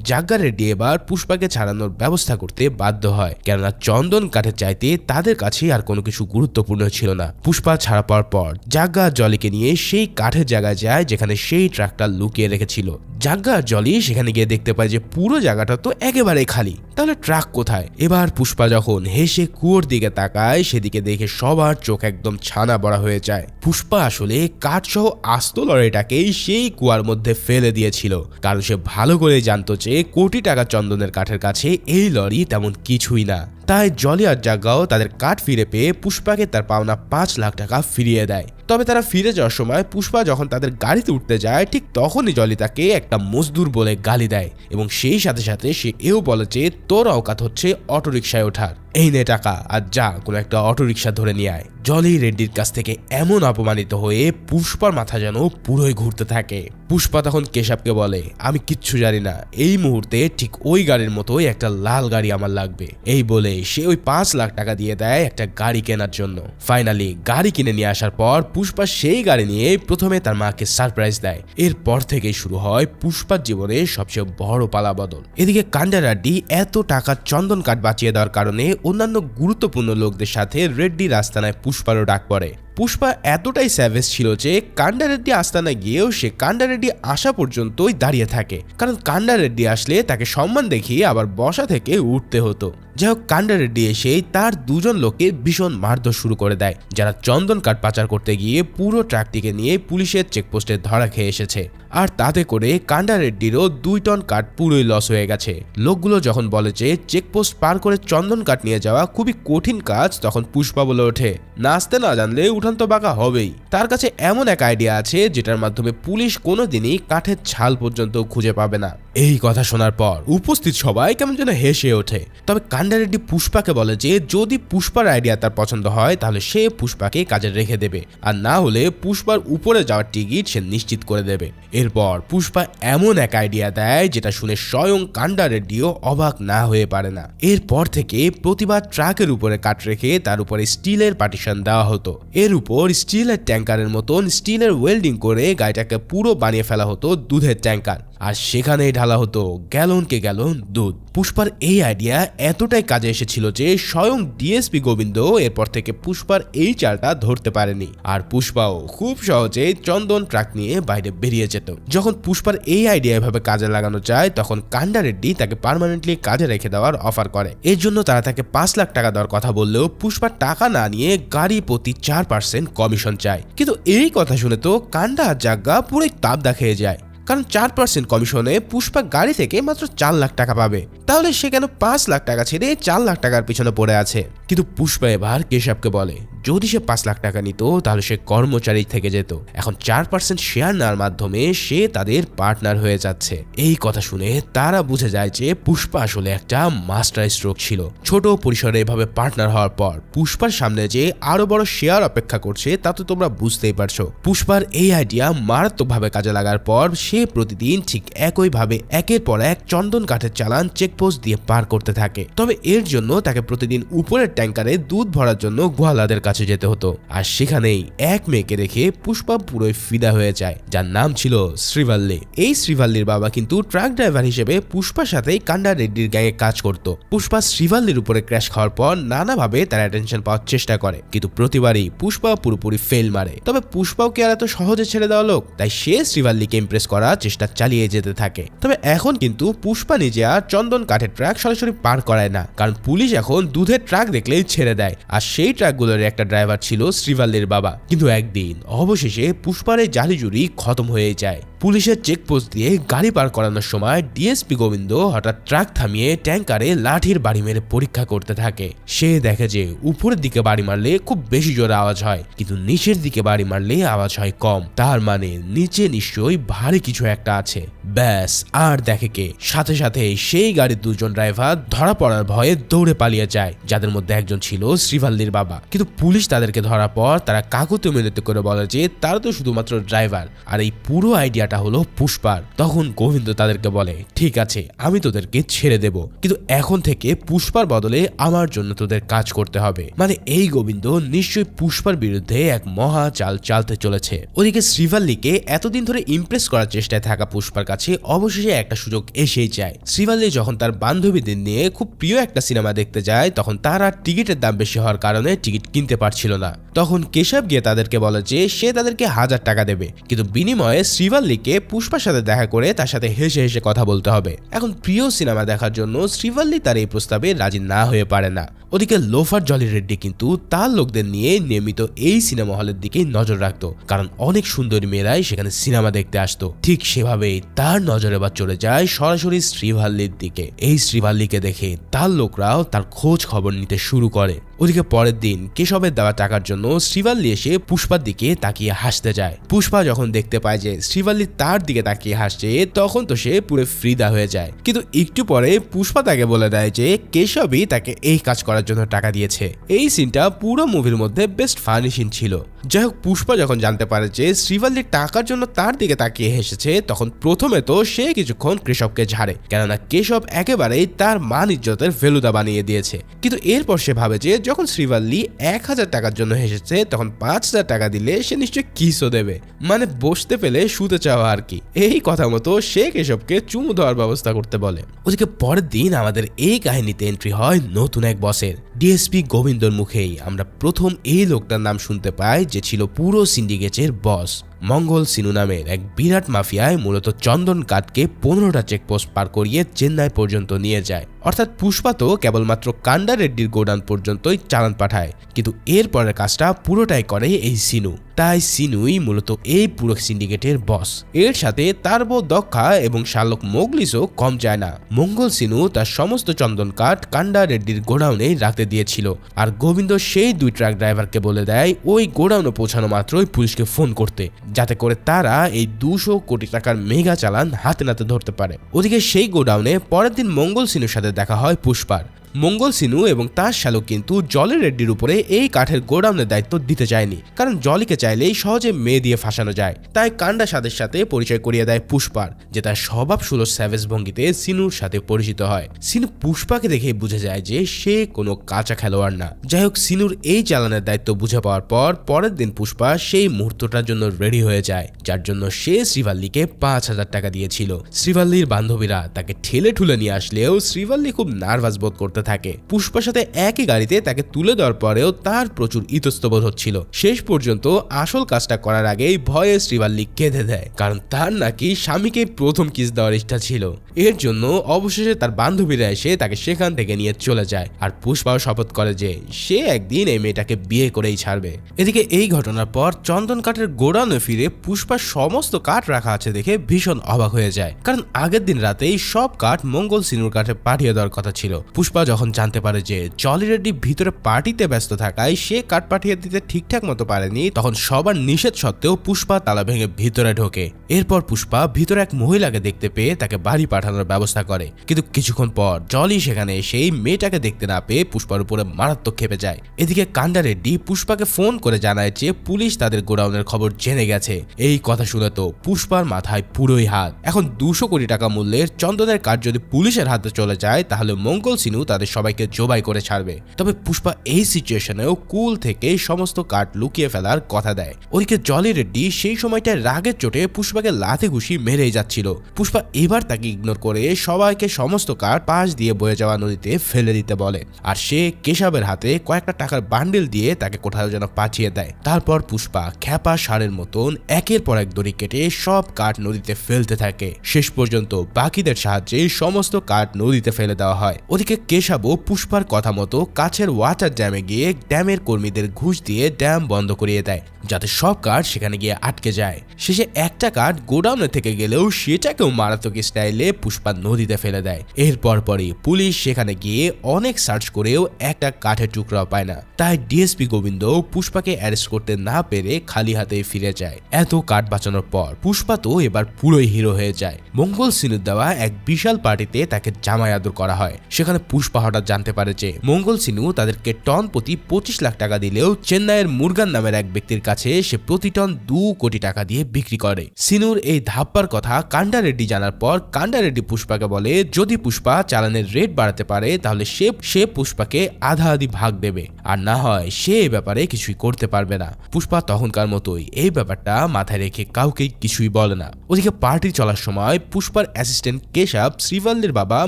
জাগ্গা রেড্ডি এবার পুষ্পাকে ছাড়ানোর ব্যবস্থা করতে বাধ্য হয়, কেননা চন্দন কাঠের চাইতে তাদের কাছে আর কোনো কিছু গুরুত্বপূর্ণ ছিল না। পুষ্পা ছাড়া পাওয়ার পর জাগ্গা জলিকে নিয়ে সেই কাঠের জায়গায় যায় যেখানে সেই ট্রাকটা লুকিয়ে রেখেছিল। জাগ্গা আর জলি সেখানে গিয়ে দেখতে পায় যে পুরো জায়গাটা তো একেবারেই খালি, তাহলে ট্রাক কোথায়? এবার পুষ্পা যখন হেসে কুয়োর দিকে তাকায়, সেদিকে দেখে সবার চোখ একদম ছানা বড়া হয়ে যায়। পুষ্পা আসলে কাঠ সহ আস্ত লরিটাকেই সেই কুয়ার মধ্যে ফেলে দিয়েছিল, কারণ সে ভালো করে জানতো যে কোটি টাকা চন্দনের কাঠের কাছে এই লরি তেমন কিছুই না। তাই জলি আর জাগ্গাও তাদের কাঠ ফিরে পেয়ে পুষ্পাকে তার পাওনা 5 লাখ টাকা ফিরিয়ে দেয়। তবে তারা ফিরে যাওয়ার সময় পুষ্পা যখন তাদের গাড়িতে উঠতে যায়, ঠিক তখনই জলি তাকে একটা মজদুর বলে গালি দেয় এবং সেই সাথে সাথে সে এও বলে যে তোর অকাত হচ্ছে অটোরিকশায় ওঠার, এই নে টাকা আর যা কোনো একটা অটোরিকশা ধরে নিয়ে আয়। জলি রেড্ডির কাছ থেকে এমন অপমানিত হয়ে পুষ্পার মাথা যেন পুরোই ঘুরতে থাকে। পুষ্পা তখন কেশবকে বলে, আমি কিচ্ছু জানি না, এই মুহূর্তে ঠিক ওই গাড়ির মতোই একটা লাল গাড়ি আমার লাগবে। এই বলে সে ওই 5 লাখ টাকা দিয়ে দেয় একটা গাড়ি কেনার জন্য। ফাইনালি গাড়ি কিনে নিয়ে আসার পর পুষ্পা সেই গাড়ি নিয়ে প্রথমে তার মাকে সারপ্রাইজ দেয়। এরপর থেকেই শুরু হয় পুষ্পার জীবনে সবচেয়ে বড় পালাবদল। এদিকে কান্ডা রেড্ডি এত টাকা চন্দন কাঠ বাঁচিয়ে দেওয়ার কারণে অন্যান্য গুরুত্বপূর্ণ লোকদের সাথে রেড্ডির আস্তানায় পুষ্পারও ডাক পড়ে। পুষ্পা এতটাই স্যাভেজ ছিল যে কান্ডা রেড্ডি আস্তানায় গিয়েও সে কান্ডা রেড্ডি আসা পর্যন্তই দাঁড়িয়ে থাকে, কারণ কান্ডা রেড্ডি আসলে তাকে সম্মান দেখিয়ে আবার বসা থেকে উঠতে হতো। যাই হোক, কান্ডা রেড্ডি এসেই তার 2 জন লোককে ভীষণ মারধর শুরু করে দেয়, যারা চন্দন কাঠ পাচার করতে গিয়ে পুরো ট্রাকটিকে নিয়ে পুলিশের চেকপোস্টে ধরা খেয়ে এসেছে। আর তাতে করে কান্ডা রেড্ডিরও 2 টন কাঠ পুরোই লস হয়ে গেছে। লোকগুলো যখন বলে যে চেকপোস্ট পার করে চন্দন কাঠ নিয়ে যাওয়া খুবই কঠিন কাজ, তখন পুষ্পা বলে ওঠে, নাচতে না জানলে উঠান তো বাঁকা হবেই। তার কাছে এমন এক আইডিয়া আছে যেটার মাধ্যমে পুলিশ কোনোদিনই কাঠের ছাল পর্যন্ত খুঁজে পাবে না। এই কথা শোনার পর উপস্থিত সবাই কেমন যেন হেসে ওঠে। তবে কান্ডা রেড্ডি পুষ্পাকে বলে যে যদি পুষ্পার আইডিয়া তার পছন্দ হয় তাহলে সে পুষ্পাকে কাজে রেখে দেবে, আর না হলে পুষ্পার উপরে যাওয়ার টিকিট সে নিশ্চিত করে দেবে। এরপর পুষ্পা এমন এক আইডিয়া দেয় যেটা শুনে স্বয়ং কান্ডা রেড্ডিও অবাক না হয়ে পারে না। এরপর থেকে প্রতিবার ট্রাকের উপরে কাঠ রেখে তার উপরে স্টিলের পার্টিশন দেওয়া হতো। এর উপর স্টিলের ট্যাঙ্কারের মতন স্টিলের ওয়েল্ডিং করে গাড়িটাকে পুরো বানিয়ে ফেলা হতো দুধের ট্যাঙ্কার, আর সেখানেই ঢালা হতো গ্যালনকে গ্যালন দুধ। পুষ্পার এই আইডিয়া এতটাই কাজে এসেছিল যে স্বয়ং ডিএসপি গোবিন্দ এরপর থেকে পুষ্পার এই চালটা ধরতে পারেনি, আর পুষ্পাও খুব সহজে চন্দন ট্রাক নিয়ে বাইরে বেরিয়ে যেত। যখন পুষ্পার এই আইডিয়া এভাবে কাজে লাগানো যায়, তখন কান্ডা রেড্ডি তাকে পার্মানেন্টলি কাজে রেখে দেওয়ার অফার করে। এর জন্য তারা তাকে 5 লাখ টাকা দেওয়ার কথা বললেও পুষ্পার টাকা না নিয়ে গাড়ি প্রতি 4% কমিশন চায়। কিন্তু এই কথা শুনে তো কান্ডা আর জাগ্গা পুরোই তাবদা খেয়ে যায়, কারণ 4% কমিশনে পুষ্পা গাড়ি থেকে মাত্র 4 লাখ টাকা পাবে। তাহলে সে কেন 5 লাখ টাকা ছেড়ে 4 লাখ টাকার পিছনে পড়ে আছে? কিন্তু পুষ্পা এবার কেশবকে বলে যদি সে 5 লাখ টাকা নিত তাহলে সে কর্মচারী থেকে যেত। এখন 4% শেয়ার নেওয়ার মাধ্যমে সে তাদের পার্টনার হয়ে যাচ্ছে। এই কথা শুনে তারা বুঝে যায় যে পুষ্পা আসলে একটা মাস্টার স্ট্রোক ছিল। ছোট পরিসরে এভাবে পার্টনার হওয়ার পর পুষ্পার সামনে যে আরো বড় শেয়ার অপেক্ষা করছে তা তো তোমরা বুঝতেই পারছো। পুষ্পার এই আইডিয়া মারাত্মকভাবে কাজে লাগার পর সে প্রতিদিন ঠিক একইভাবে একের পর এক চন্দন কাঠের চালান চেকপোস্ট দিয়ে পার করতে থাকে। তবে এর জন্য তাকে প্রতিদিন উপরের ট্যাঙ্কারে দুধ ভরার জন্য গোয়ালাদের কাছে যেতে হতো। আর সেখানেই এক মেয়েকে রেখে পুষ্পা পুরোই ফিদা হয়ে যায়, যার নাম ছিল শ্রীভাল্লি। এই শ্রীভাল্লির বাবা কিন্তু ট্রাক ড্রাইভার হিসেবে পুষ্পার সাথেই কান্ডা রেড্ডির গ্যাংয়ে কাজ করত। পুষ্পা শ্রীভাল্লির উপরে ক্র্যাশ খাওয়ার পর নানাভাবে তার অ্যাটেনশন পাওয়ার চেষ্টা করে, কিন্তু প্রতিবারই পুষ্পা পুরোপুরি ফেল মারে। তবে পুষ্পাও কি আর এত সহজে ছেড়ে দেওয়া লোক? তাই সে শ্রীভাল্লিকে ইমপ্রেস করার চেষ্টা চালিয়ে যেতে থাকে। তবে এখন কিন্তু পুষ্পা নিজে আর চন্দন কাঠের ট্রাক সরাসরি পার করায় না, কারণ পুলিশ এখন দুধের ট্রাক দেখলেই ছেড়ে দেয়। আর সেই ট্রাকগুলোর একটা ট্রাকের ড্রাইভার ছিল শ্রীভাল্লির বাবা। কিন্তু একদিন অবশেষে পুষ্পার এই জালিজুরি খতম হয়ে যায়। পুলিশের চেকপোস্ট দিয়ে গাড়ি পার করানোর সময় ডিএসপি গোবিন্দ হঠাৎ ট্রাক থামিয়ে ট্যাঙ্কারে লাঠির বাড়ি মেরে পরীক্ষা করতে থাকে। সে দেখে যে উপরের দিকে বাড়ি মারলে খুব বেশি জোরে আওয়াজ হয়, কিন্তু নিচের দিকে বাড়ি মারলে আওয়াজ হয় কম। তার মানে নিচে নিশ্চয়ই ভারী কিছু একটা আছে। ব্যাস, আর দেখে কে সাথে সাথে সেই গাড়ির দুজন ড্রাইভার ধরা পড়ার ভয়ে দৌড়ে পালিয়ে যায়, যাদের মধ্যে একজন ছিল শ্রীভাল্লির বাবা। কিন্তু পুলিশ তাদেরকে ধরার পর তারা কাকুতি মিনতি করে বলে যে তারা তো শুধুমাত্র ড্রাইভার, আর এই পুরো আইডিয়াটা হলো পুষ্পার। তখন গোবিন্দ তাদেরকে বলে, ঠিক আছে আমি তোদেরকে ছেড়ে দেব, কিন্তু এখন থেকে পুষ্পার বদলে আমার জন্য তোদের কাজ করতে হবে। মানে এই গোবিন্দ নিশ্চয়ই পুষ্পার বিরুদ্ধে এক মহা চাল চালতে চলেছে। ওদিকে শ্রীভাল্লিকে এতদিন ধরে ইমপ্রেস করার চেষ্টায় থাকা পুষ্পার কাছে অবশেষে একটা সুযোগ এসেই যায়। শ্রীভাল্লি যখন তার বান্ধবীদের নিয়ে খুব প্রিয় একটা সিনেমা দেখতে যায়, তখন তারা টিকিটের দাম বেশি হওয়ার কারণে টিকিট কিনতে পারছিল না। তখন কেশব গিয়ে তাদেরকে বলে যে সে তাদেরকে 1000 টাকা দেবে, কিন্তু বিনিময়ে শ্রীভাল্লিকে পুষ্পার সাথে দেখা করে তার সাথে হেসে হেসে কথা বলতে হবে। এখন প্রিয় সিনেমা দেখার জন্য শ্রীভাল্লি তার এই প্রস্তাবে রাজি না হয়ে পারে না। ওদিকে লোফার জলি রেড্ডি কিন্তু তার লোকদের নিয়ে নিয়মিত এই সিনেমা হলের দিকে নজর রাখতো, কারণ অনেক সুন্দরী মেয়েরাই সেখানে সিনেমা দেখতে আসতো। ঠিক সেভাবেই তার নজর এবার চলে যায় সরাসরি শ্রীভাল্লির দিকে। এই শ্রীভাল্লিকে দেখে তার লোকরাও তার খোঁজ খবর নিতে শুরু করে। ওদিকে পরের দিন কেশবের দেওয়া টাকার জন্য শ্রীভাল্লি এসে পুষ্পার দিকে তাকিয়ে হাসতে যায়। পুষ্পা যখন দেখতে পায় যে শ্রীভাল্লি তার দিকে তাকিয়ে হাসছে, তখন তো সে পুরো ফ্রিদা হয়ে যায়। কিন্তু একটু পরে পুষ্পা তাকে বলে দেয় যে কেশবই তাকে এই কাজ করার জন্য টাকা দিয়েছে। এই সিনটা পুরো মুভির মধ্যে বেস্ট ফানি সিন ছিল। যাই হোক, পুষ্পা যখন জানতে পারে যে শ্রীভাল্লি টাকার জন্য তার দিকে তাকিয়ে হেসেছে, তখন প্রথমে তো সে কিছুক্ষণ কেশবকে ঝাড়ে, কেননা কেশব একেবারেই তার মান ইজ্জতের ফেলুদা বানিয়ে দিয়েছে। কিন্তু এরপর সে ভাবে যে যখন শ্রীভাল্লি 1000 টাকার জন্য হেসেছে, তখন 5000 টাকা দিলে সে নিশ্চয়ই কিসও দেবে, মানে বসতে পেলে শুতে চাওয়া আর কি। এই কথা মতো সে কেশবকে চুমু দেওয়ার ব্যবস্থা করতে বলে। ওদিকে পরের দিন আমাদের এই কাহিনীতে এন্ট্রি হয় নতুন এক বসের। ডিএসপি গোবিন্দর মুখেই আমরা প্রথম এই লোকটার নাম শুনতে পাই, যে ছিল পুরো সিন্ডিকেটের বস। মঙ্গল সিনু নামের এক বিরাট মাফিয়ায় মূলত চন্দন কাঠকে 15টা চেকপোস্ট পার করিয়ে চেন্নাই পর্যন্ত নিয়ে যায়। অর্থাৎ পুষ্পা তো কেবলমাত্র কান্ডা রেড্ডির গোডাউন পর্যন্তই চালান পাঠায়, কিন্তু এর পরের কাজটা পুরোটাই করে এই সিনু। তাই সিনুই মূলত এই পুরো সিন্ডিকেটের বস। এর সাথে তার বউ দক্ষা এবং শালক মোগলিসও কম যায় না। মঙ্গল সিনু তার সমস্ত চন্দন কাঠ কান্ডা রেড্ডির গোডাউনে রাখতে দিয়েছিল, আর গোবিন্দ সেই 2 ট্রাক ড্রাইভারকে বলে দেয় ওই গোডাউনে পৌঁছানো মাত্রই পুলিশকে ফোন করতে, যাতে করে তারা এই 200 কোটি টাকার মেগা চালান হাতে নাতে ধরতে পারে। ওদিকে সেই গোডাউনে পরের দিন মঙ্গল সিনুর সাথে দেখা হয় পুষ্পার। মঙ্গল সিনু এবং তার শালক কিন্তু জলি রেড্ডির উপরে এই কাঠের গোডাউনের দায়িত্ব দিতে চায়নি, কারণ জলিকে চাইলেই সহজে মেয়ে দিয়ে ফাঁসানো যায়। তাই কান্ডা সাদের সাথে পরিচয় করিয়ে দেয় পুষ্পার, যে তার স্বভাব সুলভ স্যাভেজ ভঙ্গিতে সিনুর সাথে পরিচিত হয়। সিনু পুষ্পাকে দেখে বুঝে যায় যে সে কোনো কাঁচা খেলোয়াড় না। যাই হোক, সিনুর এই চালানের দায়িত্ব বুঝে পাওয়ার পর পরের দিন পুষ্পা সেই মুহূর্তটার জন্য রেডি হয়ে যায়, যার জন্য সে শ্রীভাল্লিকে 5000 টাকা দিয়েছিল। শ্রীভাল্লির বান্ধবীরা তাকে ঠেলে ঠুলে নিয়ে আসলেও শ্রীভাল্লি খুব নার্ভাস বোধ করতে থাকে। পুষ্পার সাথে একই গাড়িতে তাকে তুলে দেওয়ার পরেও তার প্রচুর ইতস্তবোধ হচ্ছিল। শেষ পর্যন্ত আসল কাজটা করার আগেই ভয়ে শ্রীভাল্লি কেঁদে দেয়, কারণ তার নাকি স্বামীকে প্রথম কিস দেওয়ার ইচ্ছা ছিল। এর জন্য অবশেষে তার বান্ধবীরা এসে তাকে সেখান থেকে নিয়ে চলে যায়, আর পুষ্পাও শপথ করে যে সে একদিন এই মেয়েটাকে বিয়ে করেই ছাড়বে। এদিকে এই ঘটনার পর চন্দন কাঠের গোডাউনে ফিরে পুষ্পার সমস্ত কাঠ রাখা আছে দেখে ভীষণ অবাক হয়ে যায়, কারণ আগের দিন রাতেই সব কাঠ মঙ্গল সিনুর কাঠে পাঠিয়ে দেওয়ার কথা ছিল। পুষ্পা যখন জানতে পারে যে জলি রেড্ডি ভিতরে পার্টিতে ব্যস্ত থাকায় সে কাঠ পাঠিয়ে দিতে ঠিকঠাক মতো পারেনি, তখন সবার নিষেধ সত্ত্বেও পুষ্পা তালা ভেঙে ভিতরে ঢোকে। এরপর পুষ্পা ভিতরে এক মহিলাকে দেখতে পেয়ে তাকে বাড়ি পাঠানোর ব্যবস্থা করে, কিন্তু কিছুক্ষণ পর জলি সেখানে সেই মেয়েটাকে দেখতে না পেয়ে পুষ্পার উপরে মারাত্মক খেপে যায়। এদিকে কান্ডা রেড্ডি পুষ্পাকে ফোন করে জানায় যে পুলিশ তাদের গোডাউনের খবর জেনে গেছে। এই কথা শুনে তো পুষ্পার মাথায় পুরোই হাত। এখন 200 কোটি টাকা মূল্যের চন্দনের কাঠ যদি পুলিশের হাতে চলে যায়, তাহলে মঙ্গল সিনু তাদের সবাইকে জবাই করে ছাড়বে। তবে পুষ্পা এই সিচুয়েশনেও কুল থেকে সমস্ত কাঠ লুকিয়ে ফেলার কথা দেয়। ওদিকে জলি রেড্ডি সেই সময়টায় রাগের চোটে পুষ্পাকে লাথি ঘুষি মেরেই যাচ্ছিল। পুষ্পা এবার তাকে ইগনোর মারধর করে সবাইকে সমস্ত কার্ড পাশ দিয়ে বয়ে যাওয়া নদীতে ফেলে দিতে বলে, আর সে কেশবের হাতে কয়েকটা টাকার বান্ডেল দিয়ে তাকে কোথাও যেন পাঠিয়ে দেয়। তারপর পুষ্পা খ্যাপা ষাঁড়ের মতন একের পর এক দড়ি কেটে সব কাঠ নদীতে ফেলতে থাকে। শেষ পর্যন্ত বাকিদের সাহায্যে সমস্ত কাঠ নদীতে ফেলে দেওয়া হয়। ওদিকে কেশবও পুষ্পার কথা মতো কাছের ওয়াটার ড্যামে গিয়ে ড্যামের কর্মীদের ঘুষ দিয়ে ড্যাম বন্ধ করিয়ে দেয়, যাতে সব কাঠ সেখানে গিয়ে আটকে যায়। শেষে একটা কাঠ গোডাউনে থেকে গেলেও সেটাকেও মারাত্মক স্টাইলে পুষ্পা নদীতে ফেলে দেয়। এরপর পরই পুলিশ সেখানে গিয়ে অনেক সার্চ করেও একটা কাঠের টুকরাও পায় না। তাই ডিএসপি গোবিন্দ পুষ্পাকে অ্যারেস্ট করতে না পেরে খালি হাতে ফিরে যায়। এত কাঠ বাঁচানোর পর পুষ্পা তো এবার পুরোই হিরো হয়ে যায়। মঙ্গল সিনুর দেওয়া এক বিশাল পার্টিতে তাকে জামাই আদর করা হয়। সেখানে পুষ্পা হঠাৎ জানতে পারে যে মঙ্গল সিনু তাদেরকে টন প্রতি 25 লাখ টাকা দিলেও চেন্নাইয়ের মুরগান নামের এক ব্যক্তির কাছে সে প্রতি টন 2 কোটি টাকা দিয়ে বিক্রি করে। সিনুর এই ধাপ্পার কথা কান্ডা রেড্ডি জানার পর কান্ডা রেড্ডি পুষ্পাকে বলে যদি পুষ্পা চালানের রেট বাড়াতে পারে তাহলে সে পুষ্পাকে আধা আধি ভাগ দেবে, আর না হয় সে এই ব্যাপারে কিছুই করতে পারবে না। পুষ্পা তখনকার মতোই এই ব্যাপারটা মাথায় রেখে কাউকে কিছুই বলে না। ওদিকে পার্টি চলার সময় পুষ্পার অ্যাসিস্ট্যান্ট কেশব শ্রীভাল্লির বাবা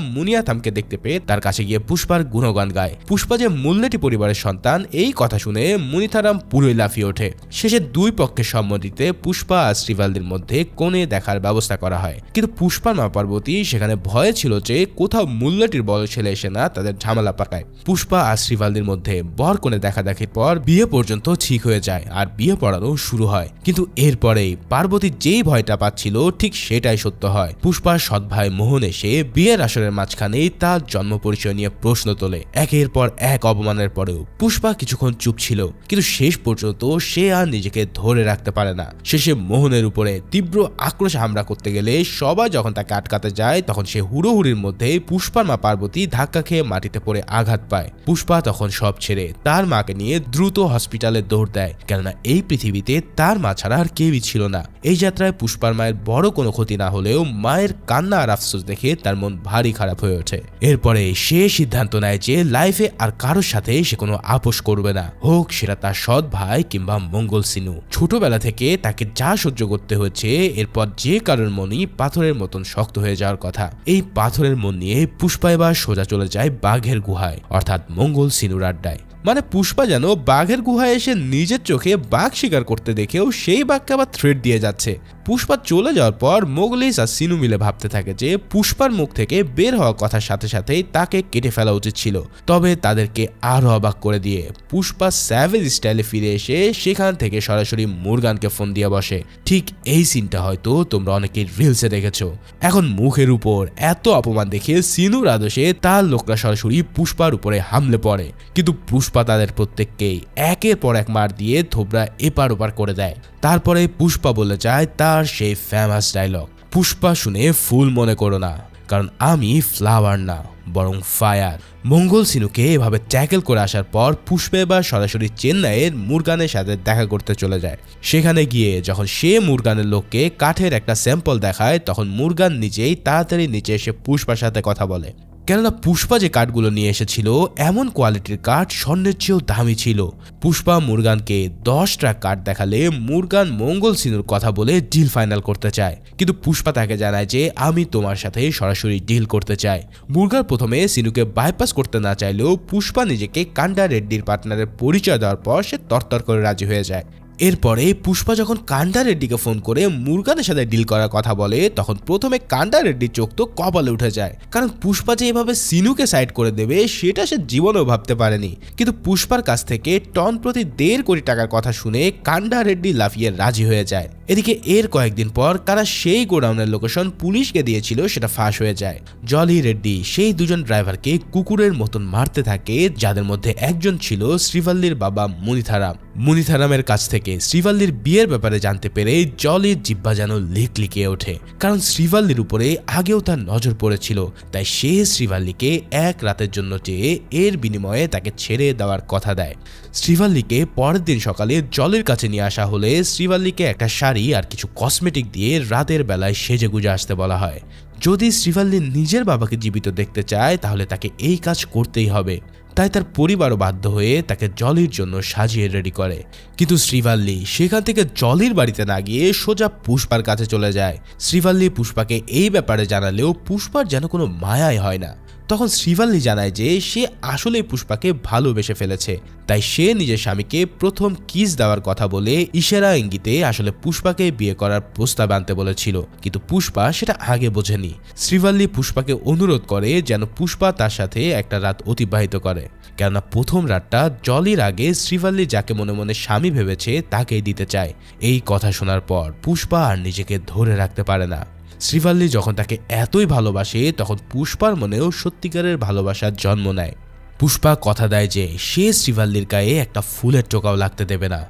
মুনিয়াথামকে দেখতে পেয়ে তার কাছে গিয়ে পুষ্পার গুণগান গায়। পুষ্পা যে মুল্লেটি পরিবারের সন্তান এই কথা শুনে মুনিথারাম পুরোই লাফিয়ে ওঠে। শেষে দুই পক্ষের সম্মতিতে পুষ্পা আর শ্রীভাল্লির মধ্যে কোণে দেখার ব্যবস্থা করা হয়। কিন্তু পুষ্পার মা পার্বতী সেখানে ভয়ে ছিল যে কোথাও মুল্লাটির বড় ছেলে এসে না তাদের ঝামেলা পাকায়। পুষ্পা আর শ্রীভাল্লির মধ্যে বর কোণে দেখা দেখির পর বিয়ে পর্যন্ত ঠিক হয়ে যায় আর বিয়ে পড়ানো শুরু হয়। কিন্তু এরপরেই পার্বতী যেই ভয়টা পাচ্ছিল ঠিক সেটাই সত্য হয়। পুষ্পার সৎ ভাই মোহন এসে বিয়ের আসরের মাঝখানেই তার জন্ম পরিচয় নিয়ে প্রশ্ন তোলে। একের পর এক অপমানের পরেও পুষ্পা কিছুক্ষণ চুপ ছিল, কিন্তু শেষ পর্যন্ত সে আর নিজেকে ধরে রাখতে পারে না। শেষে মোহনের উপরে তীব্র আক্রোশ হামলা করতে গেলে সবাই যখন তাকে আটকাতে যায় তখন সে হুড়োহুড়ির মধ্যে পুষ্পার মা পার্বতী ধাক্কা খেয়ে মাটিতে পড়ে আঘাত পায়। পুষ্পা তখন সব ছেড়ে তার মাকে নিয়ে দ্রুত হসপিটালে দৌড় দেয়, কেননা এই পৃথিবীতে তার মা ছাড়া আর কেউই ছিল না। এই যাত্রায় পুষ্পার মায়ের বড় কোনো ক্ষতি না হলেও মায়ের কান্না আর আফসোস দেখে তার মন ভারী খারাপ হয়ে ওঠে। এরপরে সে সিদ্ধান্ত নেয় যে লাইফে আর কারোর সাথে সে কোনো আপোষ করবে না, হোক সেটা তার সৎ ভাই কিংবা মঙ্গল সিনু। ছোটবেলা থেকে তাকে যা সহ্য করতে হয়েছে, এরপর যে কারোর মনই পাথরের মতন শক্ত হয়ে যাওয়ার কথা। এই পাথরের মন নিয়ে পুষ্পা এবার সোজা চলে যায় বাঘের গুহায়, অর্থাৎ মঙ্গল সিনুর আড্ডায়। মানে পুষ্পা যেন বাঘের গুহায় এসে নিজের চোখে বাঘ শিকার করতে দেখেও সেই বাঘকে আবার থ্রেট দিয়ে যাচ্ছে। পুষ্পা চলে যাওয়ার পর মোগলিস আর সিনু মিলে ভাবতে থাকে যে পুষ্পার মুখ থেকে বের হওয়া কথার সাথে সাথেই তাকে কেটে ফেলা উচিত ছিল। তবে তাদেরকে আরো অবাক করে দিয়ে পুষ্পা স্যাভেজ স্টাইলে ফিরে এসে সেখান থেকে সরাসরি মুরগানকে ফোন দিয়ে বসে। ঠিক এই সিনটা হয়তো তোমরা অনেকেই রিলসে দেখেছো। এখন মুখের উপর এত অপমান দেখে সিনুর আদেশে তার লোকরা সরাসরি পুষ্পার উপরে হামলে পড়ে, কিন্তু পুষ্পা তাদের প্রত্যেককেই একের পর এক মার দিয়ে থোবরা এপার ওপার করে দেয়। তারপরে পুষ্পা বলে যায় তার সেই ফেমাস ডায়লগ, পুষ্পা শুনে ফুল মনে করো না, কারণ আমি ফ্লাওয়ার না বরং ফায়ার। মঙ্গল সিনুকে এভাবে ট্যাকেল করে আসার পর পুষ্পা এবার সরাসরি চেন্নাইয়ের মুরগানের সাথে দেখা করতে চলে যায়। সেখানে গিয়ে যখন সে মুরগানের লোককে কাঠের একটা স্যাম্পল দেখায় তখন মুরগান নিজেই তাড়াতাড়ি নিচে এসে পুষ্পার সাথে কথা বলে, কেননা পুষ্পা যে কাঠগুলো নিয়ে এসেছিল এমন কোয়ালিটির কাঠ স্বর্ণের চেয়েও দামি ছিল। পুষ্পা মুরগানকে 10 ট্রাক কাঠ দেখালে মুরগান মঙ্গল সিনুর কথা বলে ডিল ফাইনাল করতে চায়, কিন্তু পুষ্পা তাকে জানায় যে আমি তোমার সাথে সরাসরি ডিল করতে চাই। মুরগান প্রথমে সিনুকে বাইপাস করতে না চাইলেও পুষ্পা নিজেকে কান্ডা রেড্ডির পার্টনারের পরিচয় দেওয়ার পর সে তরতর করে রাজি হয়ে যায়। এরপরে পুষ্পা যখন কান্ডা রেড্ডিকে ফোন করে মুরগানের সাথে ডিল করার কথা বলে তখন প্রথমে কান্ডা রেড্ডির চোখ তো কপালে উঠে যায়, কারণ পুষ্পা যে এভাবে সিনুকে সাইড করে দেবে সেটা সে জীবনেও ভাবতে পারেনি। কিন্তু পুষ্পার কাছ থেকে টন প্রতি 1.5 কোটি টাকার কথা শুনে কান্ডা রেড্ডি লাফিয়ে রাজি হয়ে যায়। এদিকে এর কয়েকদিন পর কারা সেই গোডাউনের লোকেশন পুলিশকে দিয়েছিল সেটা ফাঁস হয়ে যায়। জলি রেড্ডি সেই দুজন ড্রাইভারকে কুকুরের মতন মারতে থাকে, যাদের মধ্যে একজন ছিল শ্রীভাল্লির বাবা মুনিথারাম। মুনিথারামের কাছ থেকে শ্রীভাল্লির বিয়ের ব্যাপারে জানতে পেরে জলির জিহ্বা যেন লিকলিকে ওঠে, কারণ শ্রীভাল্লির উপরে আগেও তার নজর পড়েছিল। তাই সে শ্রীভাল্লিকে এক রাতের জন্য চেয়ে এর বিনিময়ে তাকে ছেড়ে দেওয়ার কথা দেয়। শ্রীভাল্লিকে পরের দিন সকালে জলের কাছে নিয়ে আসা হলে শ্রীভাল্লিকে একটা শাড়ি আর কিছু কসমেটিক দিয়ে রাতের বেলায় সেজে গুজে আসতে বলা হয়। যদি শ্রীভাল্লি নিজের বাবাকে জীবিত দেখতে চায় তাহলে তাকে এই কাজ করতেই হবে। তাই তার পরিবারও বাধ্য হয়ে তাকে জলির জন্য সাজিয়ে রেডি করে। কিন্তু শ্রীভাল্লি সেখান থেকে জলির বাড়িতে না গিয়ে সোজা পুষ্পার কাছে চলে যায়। শ্রীভাল্লি পুষ্পাকে এই ব্যাপারে জানালেও পুষ্পার যেন কোনো মায়াই হয় না। তখন শ্রীভাল্লি জানায় যে সে আসলেই পুষ্পাকে ভালোবেসে ফেলেছে, তাই সে নিজের স্বামীকে প্রথম কিস দেওয়ার কথা বলে ইশারা ইঙ্গিতে আসলে পুষ্পাকে বিয়ে করার প্রস্তাব আনতে বলেছিল, কিন্তু পুষ্পা সেটা আগে বোঝেনি। শ্রীভাল্লি পুষ্পাকে অনুরোধ করে যেন পুষ্পা তার সাথে একটা রাত অতিবাহিত করে, কেননা প্রথম রাতটা জলির আগে শ্রীভাল্লি যাকে মনে মনে স্বামী ভেবেছে তাকেই দিতে চায়। এই কথা শোনার পর পুষ্পা আর নিজেকে ধরে রাখতে পারে না। শ্রীভাল্লি যখন তাকে এতই ভালোবাসে তখন পুষ্পার মনেও সত্যিকারের ভালোবাসার জন্ম নেয়। পুষ্পা কথা দেয় যে সে শ্রীভাল্লির গায়ে একটা ফুলের টোকাও লাগতে দেবে না।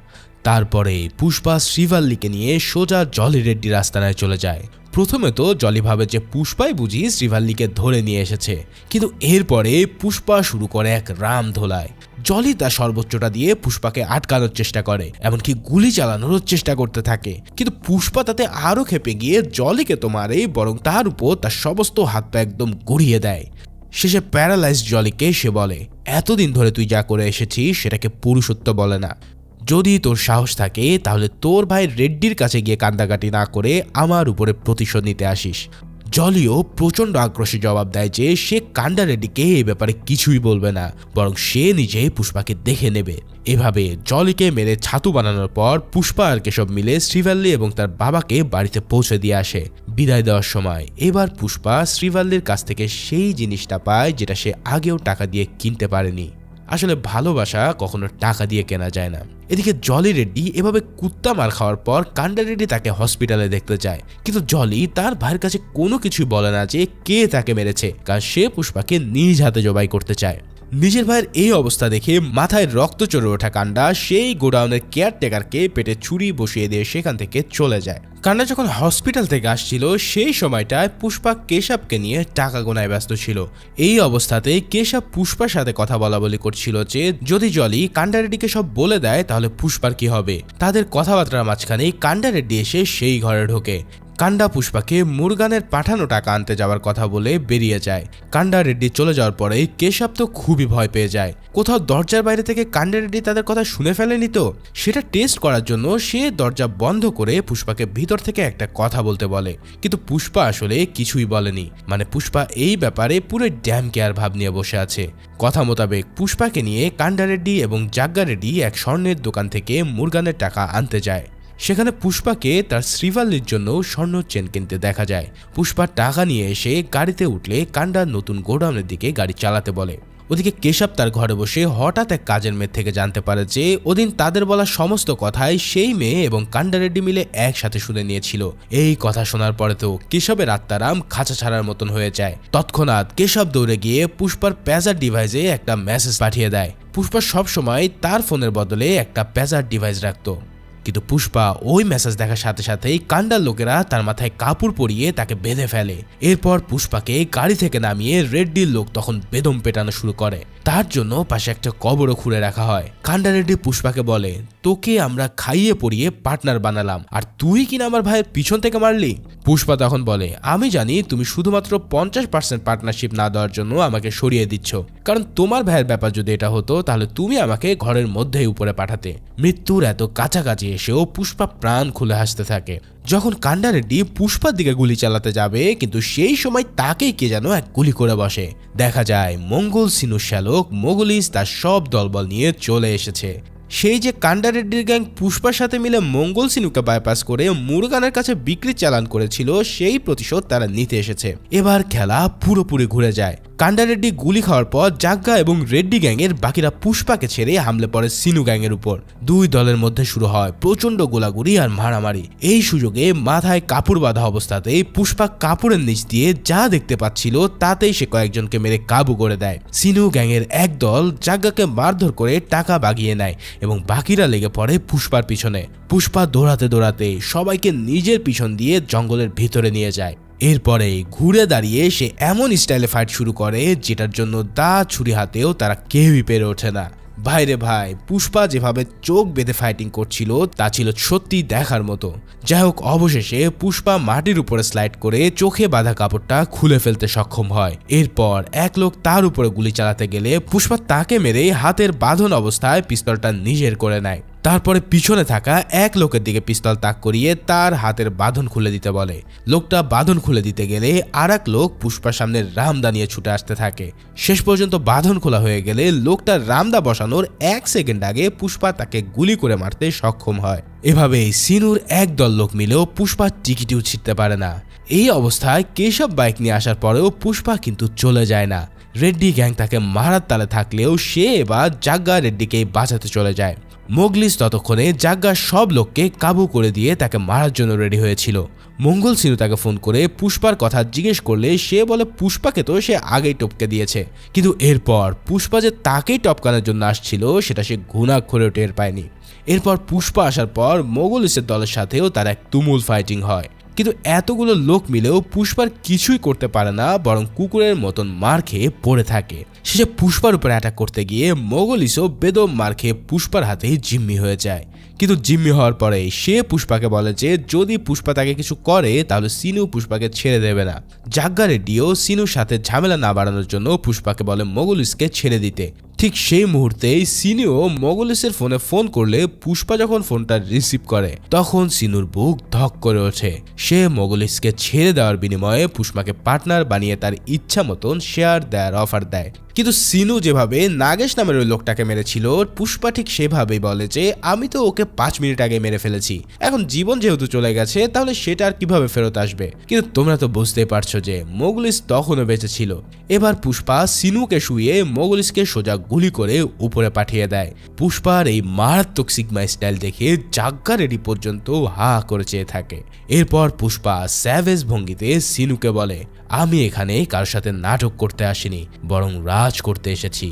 তারপরে পুষ্পা শ্রীভাল্লিকে নিয়ে সোজা জলি রেড্ডির আস্তানায় চলে যায়। প্রথমে তো জলি ভাবে যে পুষ্পাই বুঝি শ্রীভাল্লিকে ধরে নিয়ে এসেছে, কিন্তু এরপরে পুষ্পা শুরু করে এক রাম ধোলায়। জলি তার সর্বোচ্চটা দিয়ে পুষ্পাকে আটকানোর চেষ্টা করে, এমনকি গুলি চালানোর চেষ্টা করতে থাকে, কিন্তু পুষ্পা তাতে আরো ক্ষেপে গিয়ে জলিকে তো মারে, বরং তার উপর তার সমস্ত হাত পা একদম গড়িয়ে দেয়। শেষে প্যারালাইজ জলিকে সে বলে, এতদিন ধরে তুই যা করে এসেছিস সেটাকে পুরুষত্ব বলে না। যদি তোর সাহস থাকে তাহলে তোর ভাই রেড্ডির কাছে গিয়ে কান্দাকাটি না করে আমার উপরে প্রতিশোধ নিতে আসিস। জলিও প্রচন্ড আক্রোশে জবাব দেয় যে সে কান্ডা রেড্ডিকে এই ব্যাপারে কিছুই বলবে না, বরং সে নিজে পুষ্পাকে দেখে নেবে। এভাবে জলিকে মেরে ছাতু বানানোর পর পুষ্পা আর কেশব মিলে শ্রীভাল্লি এবং তার বাবাকে বাড়িতে পৌঁছে দিয়ে আসে। বিদায় দেওয়ার সময় এবার পুষ্পা শ্রীভাল্লির কাছ থেকে সেই জিনিসটা পায় যেটা সে আগেও টাকা দিয়ে কিনতে পারেনি। আসলে ভালোবাসা কখনো টাকা দিয়ে কেনা যায় না। এদিকে জলি রেড্ডি এভাবে কুত্তা মার খাওয়ার পর কান্ডা রেড্ডি তাকে হসপিটালে দেখতে যায়, কিন্তু জলি তার ভাইয়ের কাছে কোনো কিছুই বলে না যে কে তাকে মেরেছে, কারণ সে পুষ্পাকে নিজ হাতে জবাই করতে চায়। নিজের ভাইয়ের এই অবস্থা দেখে মাথায় রক্ত চড়ে ওঠা কান্ডা সেই গোডাউনের কেয়ারটেকারকে পেটে ছুরি বসিয়ে দিয়ে সেখান থেকে চলে যায়। কান্ডা যখন হসপিটাল থেকে আসছিল সেই সময়টায় পুষ্পা কেশবকে নিয়ে টাকা গোনায় ব্যস্ত ছিল। এই অবস্থাতে কেশব পুষ্পার সাথে কথা বলা বলি করছিল যে যদি জলি কান্ডা রেড্ডিকে সব বলে দেয় তাহলে পুষ্পার কি হবে। তাদের কথাবার্তার মাঝখানে কান্ডা রেড্ডি এসে সেই ঘরে ঢোকে। কান্ডা পুষ্পাকে মুরগানের পাঠানো টাকা আনতে যাওয়ার কথা বলে বেরিয়ে যায়। কান্ডা রেড্ডি চলে যাওয়ার পরে কেশব তো খুবই ভয় পেয়ে যায়। কোথাও দরজার বাইরে থেকে কান্ডা রেড্ডি তাদের কথা শুনে ফেলেনি তো, সেটা টেস্ট করার জন্য সে দরজা বন্ধ করে পুষ্পাকে ভিতর থেকে একটা কথা বলতে বলে, কিন্তু পুষ্পা আসলে কিছুই বলেনি। মানে পুষ্পা এই ব্যাপারে পুরো ড্যাম কেয়ার ভাব নিয়ে বসে আছে। কথা মোতাবেক পুষ্পাকে নিয়ে কান্ডা রেড্ডি এবং জাগ্গা রেড্ডি এক স্বর্ণের দোকান থেকে মুরগানের টাকা আনতে যায়। সেখানে পুষ্পাকে তার শ্রীভাল্লির জন্য স্বর্ণ চেন কিনতে দেখা যায়। পুষ্পা টাকা নিয়ে এসে গাড়িতে উঠলে কান্ডার নতুন গোডাউনের দিকে গাড়ি চালাতে বলে। ওদিকে কেশব তার ঘরে বসে হঠাৎ এক কাজের মেয়ে থেকে জানতে পারে যে ওদিন তাদের বলা সমস্ত কথাই সেই মেয়ে এবং কান্ডা রেড্ডি মিলে একসাথে শুনে নিয়েছিল। এই কথা শোনার পরে তো কেশবের আত্মারাম খাঁচা ছাড়ার মতন হয়ে যায়। তৎক্ষণাৎ কেশব দৌড়ে গিয়ে পুষ্পার প্যাজার ডিভাইসে একটা মেসেজ পাঠিয়ে দেয়। পুষ্পা সবসময় তার ফোনের বদলে একটা প্যাজার ডিভাইস রাখত, কিন্তু পুষ্পা ওই মেসেজ দেখার সাথে সাথেই কান্ডার লোকেরা তার মাথায় কাপড় পরিয়ে তাকে বেঁধে ফেলে। এরপর পুষ্পাকে গাড়ি থেকে নামিয়ে রেড্ডির লোক তখন বেদম পেটানো শুরু করে। তার জন্য পাশে একটা কবরও খুঁড়ে রাখা হয়। কান্ডা রেড্ডি পুষ্পাকে বলে, তোকে আমরা খাইয়ে পরিয়ে পার্টনার বানালাম আর তুই কিনা আমার ভাইয়ের পিছন থেকে মারলি। পুষ্পা তখন বলে, আমি জানি তুমি শুধুমাত্র 50% পার্টনারশিপ না দেওয়ার জন্য আমাকে সরিয়ে দিচ্ছ, কারণ তোমার ভাইয়ের ব্যাপার যদি এটা হতো তাহলে তুমি আমাকে ঘরের মধ্যেই উপরে পাঠাতে। মৃত্যুর এত কাছাকাছি এসেও পুষ্পা প্রাণ খুলে হাসতে থাকে। যখন কান্ডা রেড্ডি পুষ্পার দিকে গুলি চালাতে যাবে, কিন্তু সেই সময় তাকেই কে যেন এক গুলি করে বসে। দেখা যায় মঙ্গল সিনুর শ্যালক মোগলিস তার সব দলবল নিয়ে চলে এসেছে। সেই যে কান্ডা রেড্ডির গ্যাং পুষ্পার সাথে মিলে মঙ্গল সিনুকে বাইপাস করে মুরগানের কাছে বিক্রি চালান করেছিল, সেই প্রতিশোধ তারা নিতে এসেছে। এবার খেলা পুরোপুরি ঘুরে যায়। কান্ডা রেড্ডি গুলি খাওয়ার পর জাগ্গা এবং রেড্ডি গ্যাংয়ের বাকিরা পুষ্পাকে ছেড়ে হামলে পড়ে সিনু গ্যাংয়ের উপর। দুই দলের মধ্যে শুরু হয় প্রচন্ড গোলাগুলি আর মারামারি। এই সুযোগে মাথায় কাপড় বাঁধা অবস্থাতেই পুষ্পা কাপড়ের নিচ দিয়ে যা দেখতে পাচ্ছিল তাতেই সে কয়েকজনকে মেরে কাবু করে দেয়। সিনু গ্যাংয়ের এক দল জাগ্গাকে মারধর করে টাকা বাগিয়ে নেয় এবং বাকিরা লেগে পড়ে পুষ্পার পিছনে। পুষ্পা দৌড়াতে দৌড়াতে সবাইকে নিজের পিছন দিয়ে জঙ্গলের ভিতরে নিয়ে যায়। এরপরে ঘুরে দাঁড়িয়ে সে এমন স্টাইলে ফাইট শুরু করে যেটার জন্য দা ছুরি হাতেও তারা কেউই পেরে ওঠে না। ভাইরে ভাই, পুষ্পা যেভাবে চোখ বেঁধে ফাইটিং করছিল তা ছিল সত্যি দেখার মতো। যাই হোক, অবশেষে পুষ্পা মাটির উপরে স্লাইড করে চোখে বাঁধা কাপড়টা খুলে ফেলতে সক্ষম হয়। এরপর এক লোক তার উপরে গুলি চালাতে গেলে পুষ্পা তাকে মেরে হাতের বাঁধন অবস্থায় পিস্তলটা নিজের করে নেয়। তারপরে পিছনে থাকা এক লোকের দিকে পিস্তল তাক করিয়ে তার হাতের বাঁধন খুলে দিতে বলে। লোকটা বাঁধন খুলে দিতে গেলে আর এক লোক পুষ্পার সামনে রামদা নিয়ে ছুটে আসতে থাকে। শেষ পর্যন্ত বাঁধন খোলা হয়ে গেলে লোকটা রামদা বসানোর 1 সেকেন্ড আগে পুষ্পা তাকে গুলি করে মারতে সক্ষম হয়। এভাবেই সিনুর একদল লোক মিলেও পুষ্পার টিকিটিও ছিটতে পারে না। এই অবস্থায় কেশব বাইক নিয়ে আসার পরেও পুষ্পা কিন্তু চলে যায় না। রেড্ডি গ্যাং তাকে মারার তালে থাকলেও সে এবার জাগ্গা রেড্ডিকেই বাঁচাতে চলে যায়। মোগলিস ততক্ষণে জাগ্গার সব লোককে কাবু করে দিয়ে তাকে মারার জন্য রেডি হয়েছিল। মঙ্গল সিনু তাকে ফোন করে পুষ্পার কথা জিজ্ঞেস করলে সে বলে পুষ্পাকে তো সে আগেই টপকে দিয়েছে, কিন্তু এরপর পুষ্পা যে তাকেই টপকানোর জন্য আসছিল সেটা সে ঘুণাক্ষরেও টের পায়নি। এরপর পুষ্পা আসার পর মোগলিসের দলের সাথেও তার এক তুমুল ফাইটিং হয়, কিন্তু এতগুলো লোক মিলেও পুষ্পার কিছুই করতে পারে না, বরং কুকুরের মতন মার খেয়ে পড়ে থাকে। শেষে পুষ্পার উপর অ্যাটাক করতে গিয়ে মোগলিসও বেদম মার খেয়ে পুষ্পার হাতেই জিম্মি হয়ে যায়। কিন্তু জিম্মি হওয়ার পরে সে পুষ্পাকে বলে যে যদি পুষ্পা তাকে কিছু করে তাহলে সিনু পুষ্পাকে ছেড়ে দেবে না। জাগ্গা রেড্ডিও সিনুর সাথে ঝামেলা না বাড়ানোর জন্য পুষ্পাকে বলে মোগলিসকে ছেড়ে দিতে। ঠিক সেই মুহূর্তেই সিনুও মোগলিসের ফোনে ফোন করলে পুষ্পা যখন ফোনটা রিসিভ করে তখন সিনুর বুক ধক করে ওঠে। সে মোগলিসকে ছেড়ে দেওয়ার বিনিময়ে পুষ্পাকে পার্টনার বানিয়ে তার ইচ্ছা মতন শেয়ার দেওয়ার অফার দেয়। কিন্তু সিনু যেভাবে নাগেশ নামের ওই লোকটাকে মেরেছিল পুষ্পা ঠিক সেভাবেই বলে যে আমি তো ওকে 5 মিনিট আগে মেরে ফেলেছি, এখন জীবন যেহেতু চলে গেছে তাহলে সেটা আর কিভাবে ফেরত আসবে। কিন্তু তোমরা তো বুঝতেই পারছো যে মোগলিস তখনও বেঁচে ছিল। এবার পুষ্পা সিনুকে শুয়ে মোগলিসকে সোজা গুলি করে উপরে পাঠিয়ে দেয়। পুষ্পার এই মারাত্মক সিগমা স্টাইল দেখে জাগ্গা রেডি পর্যন্ত হা করে চেয়ে থাকে। এরপর পুষ্পা স্যাভেজ ভঙ্গিতে সিনুকে বলে আমি এখানে কারোর সাথে নাটক করতে আসিনি, বরং রাজ করতে এসেছি।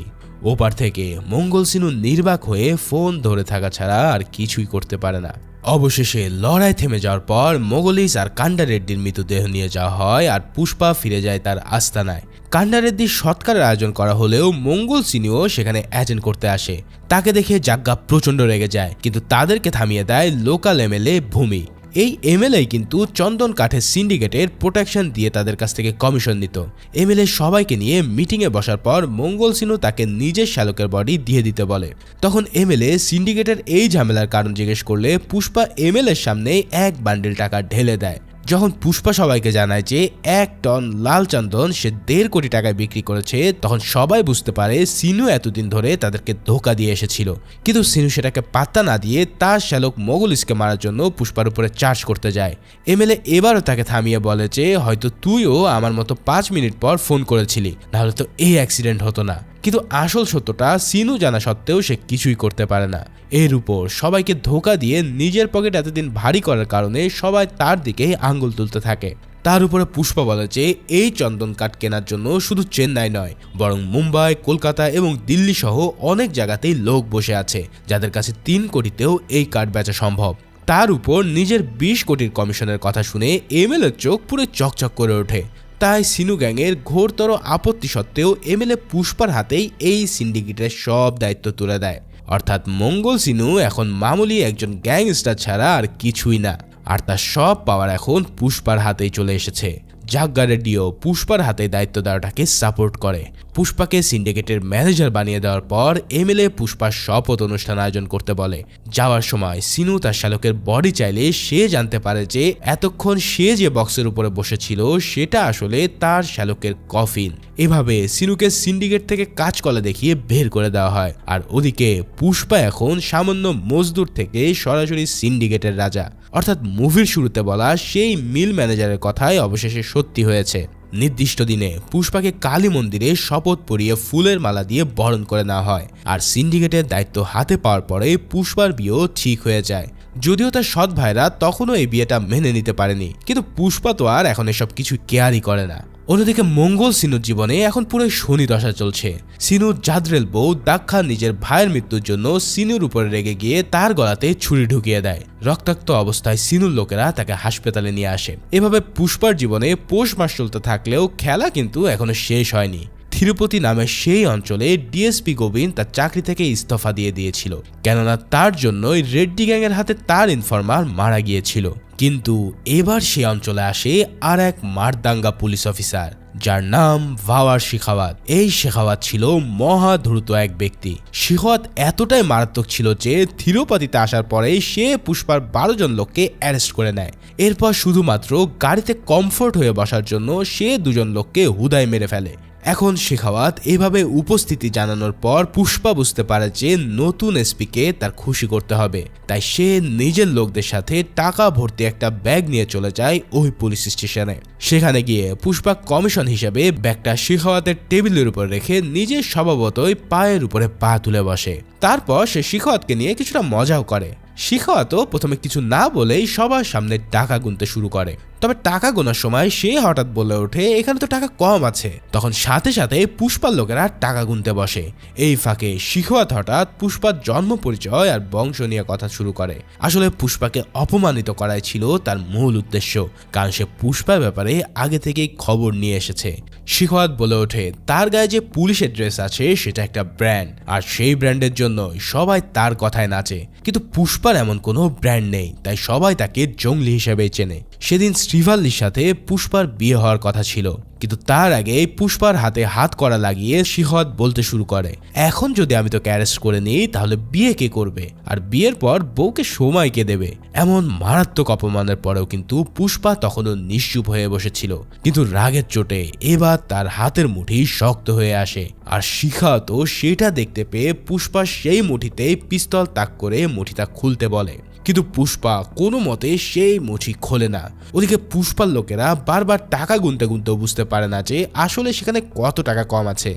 ওপার থেকে মঙ্গল সিনু নির্বাক হয়ে ফোন ধরে থাকা ছাড়া আর কিছুই করতে পারে না। অবশেষে লড়াই থেমে যাওয়ার পর মোগলিস আর কান্ডা রেড্ডির মৃতদেহ নিয়ে যাওয়া হয় আর পুষ্পা ফিরে যায় তার আস্তানায়। কান্ডা রেড্ডির সৎকারের আয়োজন করা হলেও মঙ্গল সিনুও সেখানে অ্যাটেন্ড করতে আসে। তাকে দেখে জাগ্গা প্রচন্ড রেগে যায়, কিন্তু তাদেরকে থামিয়ে দেয় লোকাল এমএলএ ভূমি। এই এমএলএ কিন্তু চন্দন কাঠের সিন্ডিকেটের প্রোটেকশন দিয়ে তাদের কাছ থেকে কমিশন নিত। এমএলএ সবাইকে নিয়ে মিটিংয়ে বসার পর মঙ্গল সিনু তাকে নিজের শ্যালকের বডি দিয়ে দিতে বলে। তখন এমএলএ সিন্ডিকেটের এই ঝামেলার কারণ জিজ্ঞেস করলে পুষ্পা এমএলএর সামনে 1 বান্ডিল টাকা ঢেলে দেয়। যখন পুষ্পা সবাইকে জানায় যে 1 টন লাল চন্দন সে 1.5 কোটি টাকায় বিক্রি করেছে, তখন সবাই বুঝতে পারে সিনু এতদিন ধরে তাদেরকে ধোকা দিয়ে এসেছিল। কিন্তু সিনু সেটাকে পাত্তা না দিয়ে তার শ্যালক মোগলিসকে মারার জন্য পুষ্পার উপরে চার্জ করতে যায়। এমএলএ এবারও তাকে থামিয়ে বলে যে হয়তো তুইও আমার মতো 5 মিনিট পর ফোন করেছিলি, নাহলে তো এই অ্যাক্সিডেন্ট হতো না। কিন্তু আসল সত্যটা সিনু জানা সত্ত্বেও সে কিছুই করতে পারে না। এর উপর সবাইকে ধোকা দিয়ে নিজের পকেট এতদিন ভারী করার কারণে সবাই তার দিকে আঙ্গুল তুলতে থাকে। তার উপরে পুষ্পা বলে যে এই চন্দন কাঠ কেনার জন্য শুধু চেন্নাই নয়, বরং মুম্বাই, কলকাতা এবং দিল্লি সহ অনেক জায়গাতেই লোক বসে আছে যাদের কাছে 3 কোটিতেও এই কাঠ বেচা সম্ভব। তার উপর নিজের 20 কোটির কমিশনের কথা শুনে এমএলএর চোখ পুরো চকচক করে ওঠে। তাই সিনু গ্যাংয়ের ঘোরতর আপত্তি সত্ত্বেও এমএলএ পুষ্পার হাতেই এই সিন্ডিকেটের সব দায়িত্ব তুলে দেয়। অর্থাৎ মঙ্গল সিনু এখন মামুলি একজন গ্যাংস্টার ছাড়া আর কিছুই না, আর তার সব পাওয়ার এখন পুষ্পার হাতেই চলে এসেছে। জাগ্গা রেড্ডিও পুষ্পার হাতে দায়িত্ব দেওয়াটাকে সাপোর্ট করে। পুষ্পাকে সিন্ডিকেটের ম্যানেজার বানিয়ে দেওয়ার পর এমএলএ পুষ্পার শপথ অনুষ্ঠান আয়োজন করতে বলে। যাওয়ার সময় সিনু তার শ্যালকের বডি চাইলে সে জানতে পারে যে এতক্ষণ সে যে বক্সের উপরে বসেছিল সেটা আসলে তার শ্যালকের কফিন। এভাবে সিনুকে সিন্ডিকেট থেকে কাজ কলা দেখিয়ে বের করে দেওয়া হয়। আর ওদিকে পুষ্পা এখন সামান্য মজদুর থেকে সরাসরি সিন্ডিকেটের রাজা। অর্থাৎ মুভির শুরুতে বলা সেই মিল ম্যানেজারের কথাই অবশেষে সত্যি হয়েছে। নির্দিষ্ট দিনে পুষ্পাকে কালী মন্দিরে শপথ পরিয়ে ফুলের মালা দিয়ে বরণ করে নেওয়া হয়। আর সিন্ডিকেটের দায়িত্ব হাতে পাওয়ার পরে পুষ্পার বিয়েও ঠিক হয়ে যায়। যদিও তার সৎ ভাইরা তখনও এই বিয়েটা মেনে নিতে পারেনি, কিন্তু পুষ্পা তো আর এখন এসব কিছু কেয়ারই করে না। অন্যদিকে মঙ্গল সিনুর জীবনে এখন পুরো শনি দশা চলছে। সিনুর জাদ্রেল বউ দাক্ষা নিজের ভাইয়ের মৃত্যুর জন্য সিনুর উপরে রেগে গিয়ে তার গলাতে ছুরি ঢুকিয়ে দেয়। রক্তাক্ত অবস্থায় সিনুর লোকেরা তাকে হাসপাতালে নিয়ে আসে। এভাবে পুষ্পার জীবনে পৌষ মাস চলতে থাকলেও খেলা কিন্তু এখনো শেষ হয়নি। তিরুপতি নামের সেই অঞ্চলে ডিএসপি গোবিন্দ তার চাকরি থেকে ইস্তফা দিয়ে দিয়েছিল, কেননা তার জন্যই রেড্ডি গ্যাংয়ের হাতে তার ইনফরমার মারা গিয়েছিল। কিন্তু এবার সে অঞ্চলে আসে আর এক মারদাঙ্গা পুলিশ অফিসার, যার নাম ভাওয়ার শেখাওয়াত। এই শেখাওয়াত ছিল মহা দ্রুত এক ব্যক্তি। শেখাওয়াত এতটাই মারাত্মক ছিল যে থিরোপাতিতে আসার পরে সে পুষ্পার 12 জন লোককে অ্যারেস্ট করে নেয়। এরপর শুধুমাত্র গাড়িতে কমফোর্ট হয়ে বসার জন্য সে 2 জন লোককে হুদায় মেরে ফেলে। এখন শেখাওয়াত এভাবে উপস্থিতি জানানোর পর পুষ্পা বুঝতে পারে যে নতুন এসপিকে তার খুশি করতে হবে, তাই সে নিজের লোকদের সাথে টাকা ভর্তি একটা ব্যাগ নিয়ে চলে যায় ওই পুলিশ স্টেশনে। সেখানে গিয়ে পুষ্পা কমিশন হিসেবে ব্যাগটা শেখাওয়াতের টেবিলের উপর রেখে নিজের স্বভাবতই পায়ের উপরে পা তুলে বসে। তারপর সে শেখাওয়াতকে নিয়ে কিছুটা মজাও করে। শেখাওয়াতও প্রথমে কিছু না বলেই সবার সামনে টাকা গুনতে শুরু করে। তবে টাকা গোনার সময় সে হঠাৎ বলে ওঠে এখানে তো টাকা কম আছে। তখন সাথে সাথে পুষ্পার লোকেরা টাকা গুনতে বসে। এই ফাঁকে শেখাওয়াত হঠাৎ পুষ্পার জন্ম পরিচয় আর বংশ নিয়ে কথা শুরু করে। আসলে পুষ্পাকে অপমানিত করাই ছিল তার মূল উদ্দেশ্য, কারণ সে পুষ্পার ব্যাপারে আগে থেকেই খবর নিয়ে এসেছে। শেখাওয়াত বলে ওঠে তার গায়ে যে পুলিশের ড্রেস আছে সেটা একটা ব্র্যান্ড, আর সেই ব্র্যান্ডের জন্য সবাই তার কথায় নাচে। কিন্তু পুষ্পার এমন কোনো ব্র্যান্ড নেই, তাই সবাই তাকে জঙ্গলি হিসেবেই চেনে। সেদিন শ্রীভাল্লির সাথে পুষ্পার বিয়ে হওয়ার কথা ছিল, কিন্তু তার আগে পুষ্পার হাতে হাত করা লাগিয়ে শেখাওয়াত বলতে শুরু করে এখন যদি আমি তোকে অ্যারেস্ট করে নিই তাহলে বিয়ে কে করবে, আর বিয়ের পর বউকে সময় কে দেবে। এমন মারাত্মক অপমানের পরেও কিন্তু পুষ্পা তখনও নিশ্চুপ হয়ে বসেছিল। কিন্তু রাগের চোটে এবার তার হাতের মুঠি শক্ত হয়ে আসে, আর শেখাওয়াতও সেটা দেখতে পেয়ে পুষ্পা সেই মুঠিতেই পিস্তল তাক করে মুঠিটা খুলতে বলে। কিন্তু পুষ্পা কোনো মতে সেই মুঠি খোলে না। ওদিকে পুষ্পার লোকেরা বারবার টাকা গুনতে গুনতেও বুঝতে পারে না যে আসলে সেখানে কত টাকা কম আছে।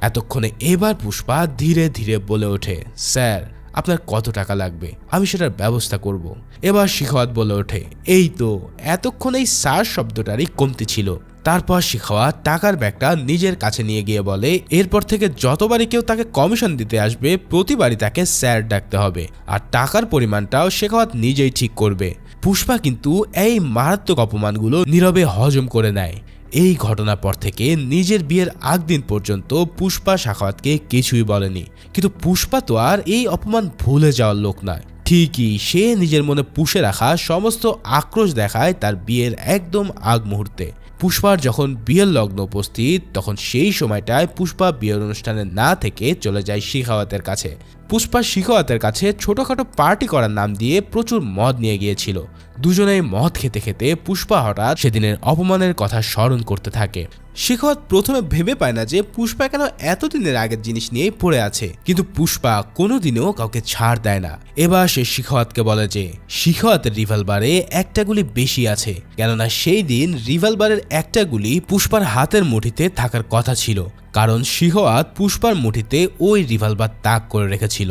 এতক্ষণে এবার পুষ্পা ধীরে ধীরে বলে ওঠে স্যার আপনার কত টাকা লাগবে, আমি সেটার ব্যবস্থা করব। এবার শেখাওয়াত বলে ওঠে এই তো এতক্ষণ এই স্যার শব্দটারই কমতি ছিল। তারপর শেখাওয়াত টাকার ব্যাগটা নিজের কাছে নিয়ে গিয়ে বলে এরপর থেকে যতবারই কেউ তাকে কমিশন দিতে আসবে প্রতিবারই তাকে স্যার ডাকতে হবে, আর টাকার পরিমাণটাও শেখাওয়াত নিজেই ঠিক করবে। পুষ্পা কিন্তু এই মারাত্মক অপমানগুলো নীরবে হজম করে নেয়। এই ঘটনার পর থেকে নিজের বিয়ের আগ দিন পর্যন্ত পুষ্পা শেখাওয়াতকে কিছুই বলেনি। কিন্তু পুষ্পা তো আর এই অপমান ভুলে যাওয়ার লোক নয়। ঠিকই সে নিজের মনে পুষে রাখা সমস্ত আক্রোশ দেখায় তার বিয়ের একদম আগ মুহূর্তে। পুষ্পার যখন বিয়ের লগ্ন উপস্থিত তখন সেই সময়টায় পুষ্পা বিয়ের অনুষ্ঠানে না থেকে চলে যায় শেখাওয়াতের কাছে। পুষ্পা শেখাওয়াতের কাছে ছোটখাটো পার্টি করার নাম দিয়ে প্রচুর মদ নিয়ে গিয়েছিল। দুজনেই মদ খেতে খেতে পুষ্পা হঠাৎ সেদিনের অপমানের কথা স্মরণ করতে থাকে। শেখাওয়াত প্রথমে ভেবে পায় না যে পুষ্পা কেন এতদিনের আগের জিনিস নিয়েই পড়ে আছে, কিন্তু পুষ্পা কোনোদিনও কাউকে ছাড় দেয় না। এবার সে শেখাওয়াতকে বলে যে শেখাওয়াতের রিভলভারে একটা গুলি বেশি আছে, কেননা সেই দিন রিভলভারের একটা গুলি পুষ্পার হাতের মুঠিতে থাকার কথা ছিল, কারণ শেখাওয়াত পুষ্পার মুঠিতে ওই রিভলভার তাক করে রেখেছিল।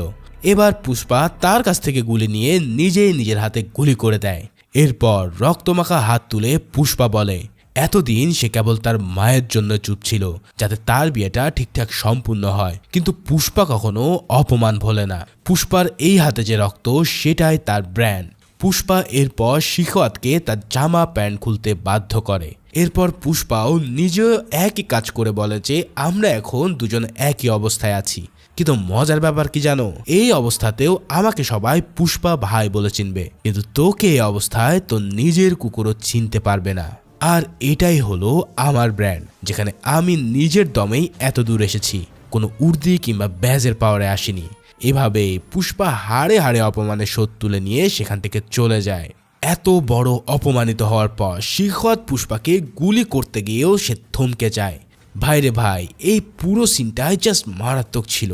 এবার পুষ্পা তার কাছ থেকে গুলি নিয়ে নিজেই নিজের হাতে গুলি করে দেয়। এরপর রক্তমাখা হাত তুলে পুষ্পা বলে এতদিন সে কেবল তার মায়ের জন্য চুপ ছিল যাতে তার বিয়েটা ঠিকঠাক সম্পূর্ণ হয়, কিন্তু পুষ্পা কখনো অপমান ভোলে না। পুষ্পার এই হাতে যে রক্ত সেটাই তার ব্র্যান্ড। পুষ্পা এরপর শেখাওয়াতকে তার জামা প্যান্ট খুলতে বাধ্য করে। এরপর পুষ্পাও নিজেও একই কাজ করে বলে যে আমরা এখন দুজন একই অবস্থায় আছি। কিন্তু মজার ব্যাপার কি জানো, এই অবস্থাতেও আমাকে সবাই পুষ্পা ভাই বলে চিনবে, কিন্তু তোকে এই অবস্থায় তো নিজের কুকুরও চিনতে পারবে না। আর এটাই হলো আমার ব্র্যান্ড, যেখানে আমি নিজের দমেই এত দূর এসেছি, কোনো উর্দি কিংবা ব্যাজের পাওয়ারে আসিনি। এভাবে পুষ্পা হাড়ে হাড়ে অপমানের শোধ তুলে নিয়ে সেখান থেকে চলে যায়। এত বড় অপমানিত হওয়ার পর শেখাওয়াত পুষ্পাকে গুলি করতে গিয়েও সে থমকে যায়। ভাইরে ভাই, এই পুরো সিনটাই জাস্ট মারাত্মক ছিল।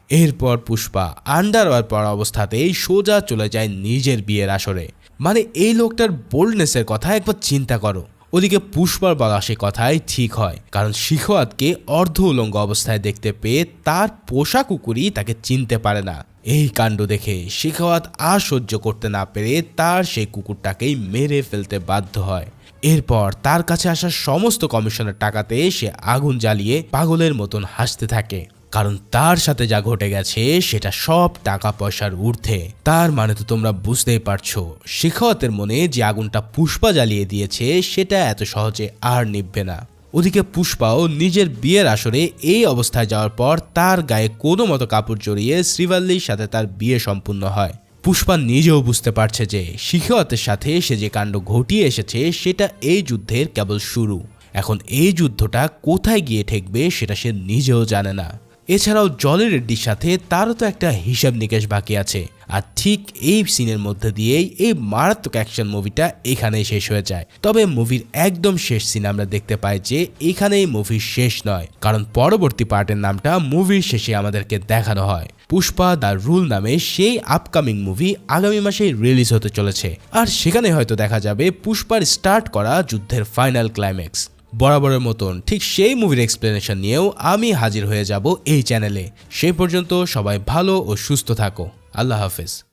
এরপর পুষ্পা আন্ডারওয়্যার পরা অবস্থাতেই সোজা চলে যায় নিজের বিয়ের আসরে। মানে এই লোকটার বোল্ডনেসের কথা একবার চিন্তা করো। ওদিকে পুষ্পার বলা সে কথাই ঠিক হয়, কারণ শেখাওয়াতকে অর্ধ উলঙ্গ অবস্থায় দেখতে পেয়ে তার পোষা কুকুরই তাকে চিনতে পারে না। এই কাণ্ড দেখে শেখাওয়াত আর সহ্য করতে না পেরে তার সেই কুকুরটাকেই মেরে ফেলতে বাধ্য হয়। এরপর তার কাছে আসা সমস্ত কমিশনের টাকাতে সে আগুন জ্বালিয়ে পাগলের মতন হাসতে থাকে, কারণ তার সাথে যা ঘটে গেছে সেটা সব টাকা পয়সার ঊর্ধ্বে। তার মানে তো তোমরা বুঝতেই পারছো শেখাওয়াতের মনে যে আগুনটা পুষ্পা জ্বালিয়ে দিয়েছে সেটা এত সহজে আর নিভবে না। ওদিকে পুষ্পাও নিজের বিয়ের আসরে এই অবস্থায় যাওয়ার পর তার গায়ে কোনো মতো কাপড় জড়িয়ে শ্রীভাল্লির সাথে তার বিয়ে সম্পূর্ণ হয়। পুষ্পা নিজেও বুঝতে পারছে যে শেখাওয়াতের সাথে সে যে কাণ্ড ঘটিয়ে এসেছে সেটা এই যুদ্ধের কেবল শুরু। এখন এই যুদ্ধটা কোথায় গিয়ে ঠেকবে সেটা সে নিজেও জানে না। এছাড়াও জলি রেড্ডির সাথে তারও তো একটা হিসাব নিকেশ বাকি আছে। আর ঠিক এই সিনের মধ্যে দিয়েই এই মারাত্মক অ্যাকশন মুভিটা এখানেই শেষ হয়ে যায়। তবে মুভির একদম শেষ সিন আমরা দেখতে পাই যে এখানেই মুভির শেষ নয়, কারণ পরবর্তী পার্টের নামটা মুভির শেষে আমাদেরকে দেখানো হয়। পুষ্পা দ্য রুল নামে সেই আপকামিং মুভি আগামী মাসেই রিলিজ হতে চলেছে। আর সেখানে হয়তো দেখা যাবে পুষ্পার স্টার্ট করা যুদ্ধের ফাইনাল ক্লাইম্যাক্স। বরাবরের মতন ঠিক সেই মুভির এক্সপ্লেনেশন নিয়েও আমি হাজির হয়ে যাব এই চ্যানেলে। সেই পর্যন্ত সবাই ভালো ও সুস্থ থাকো। আল্লাহ হাফেজ।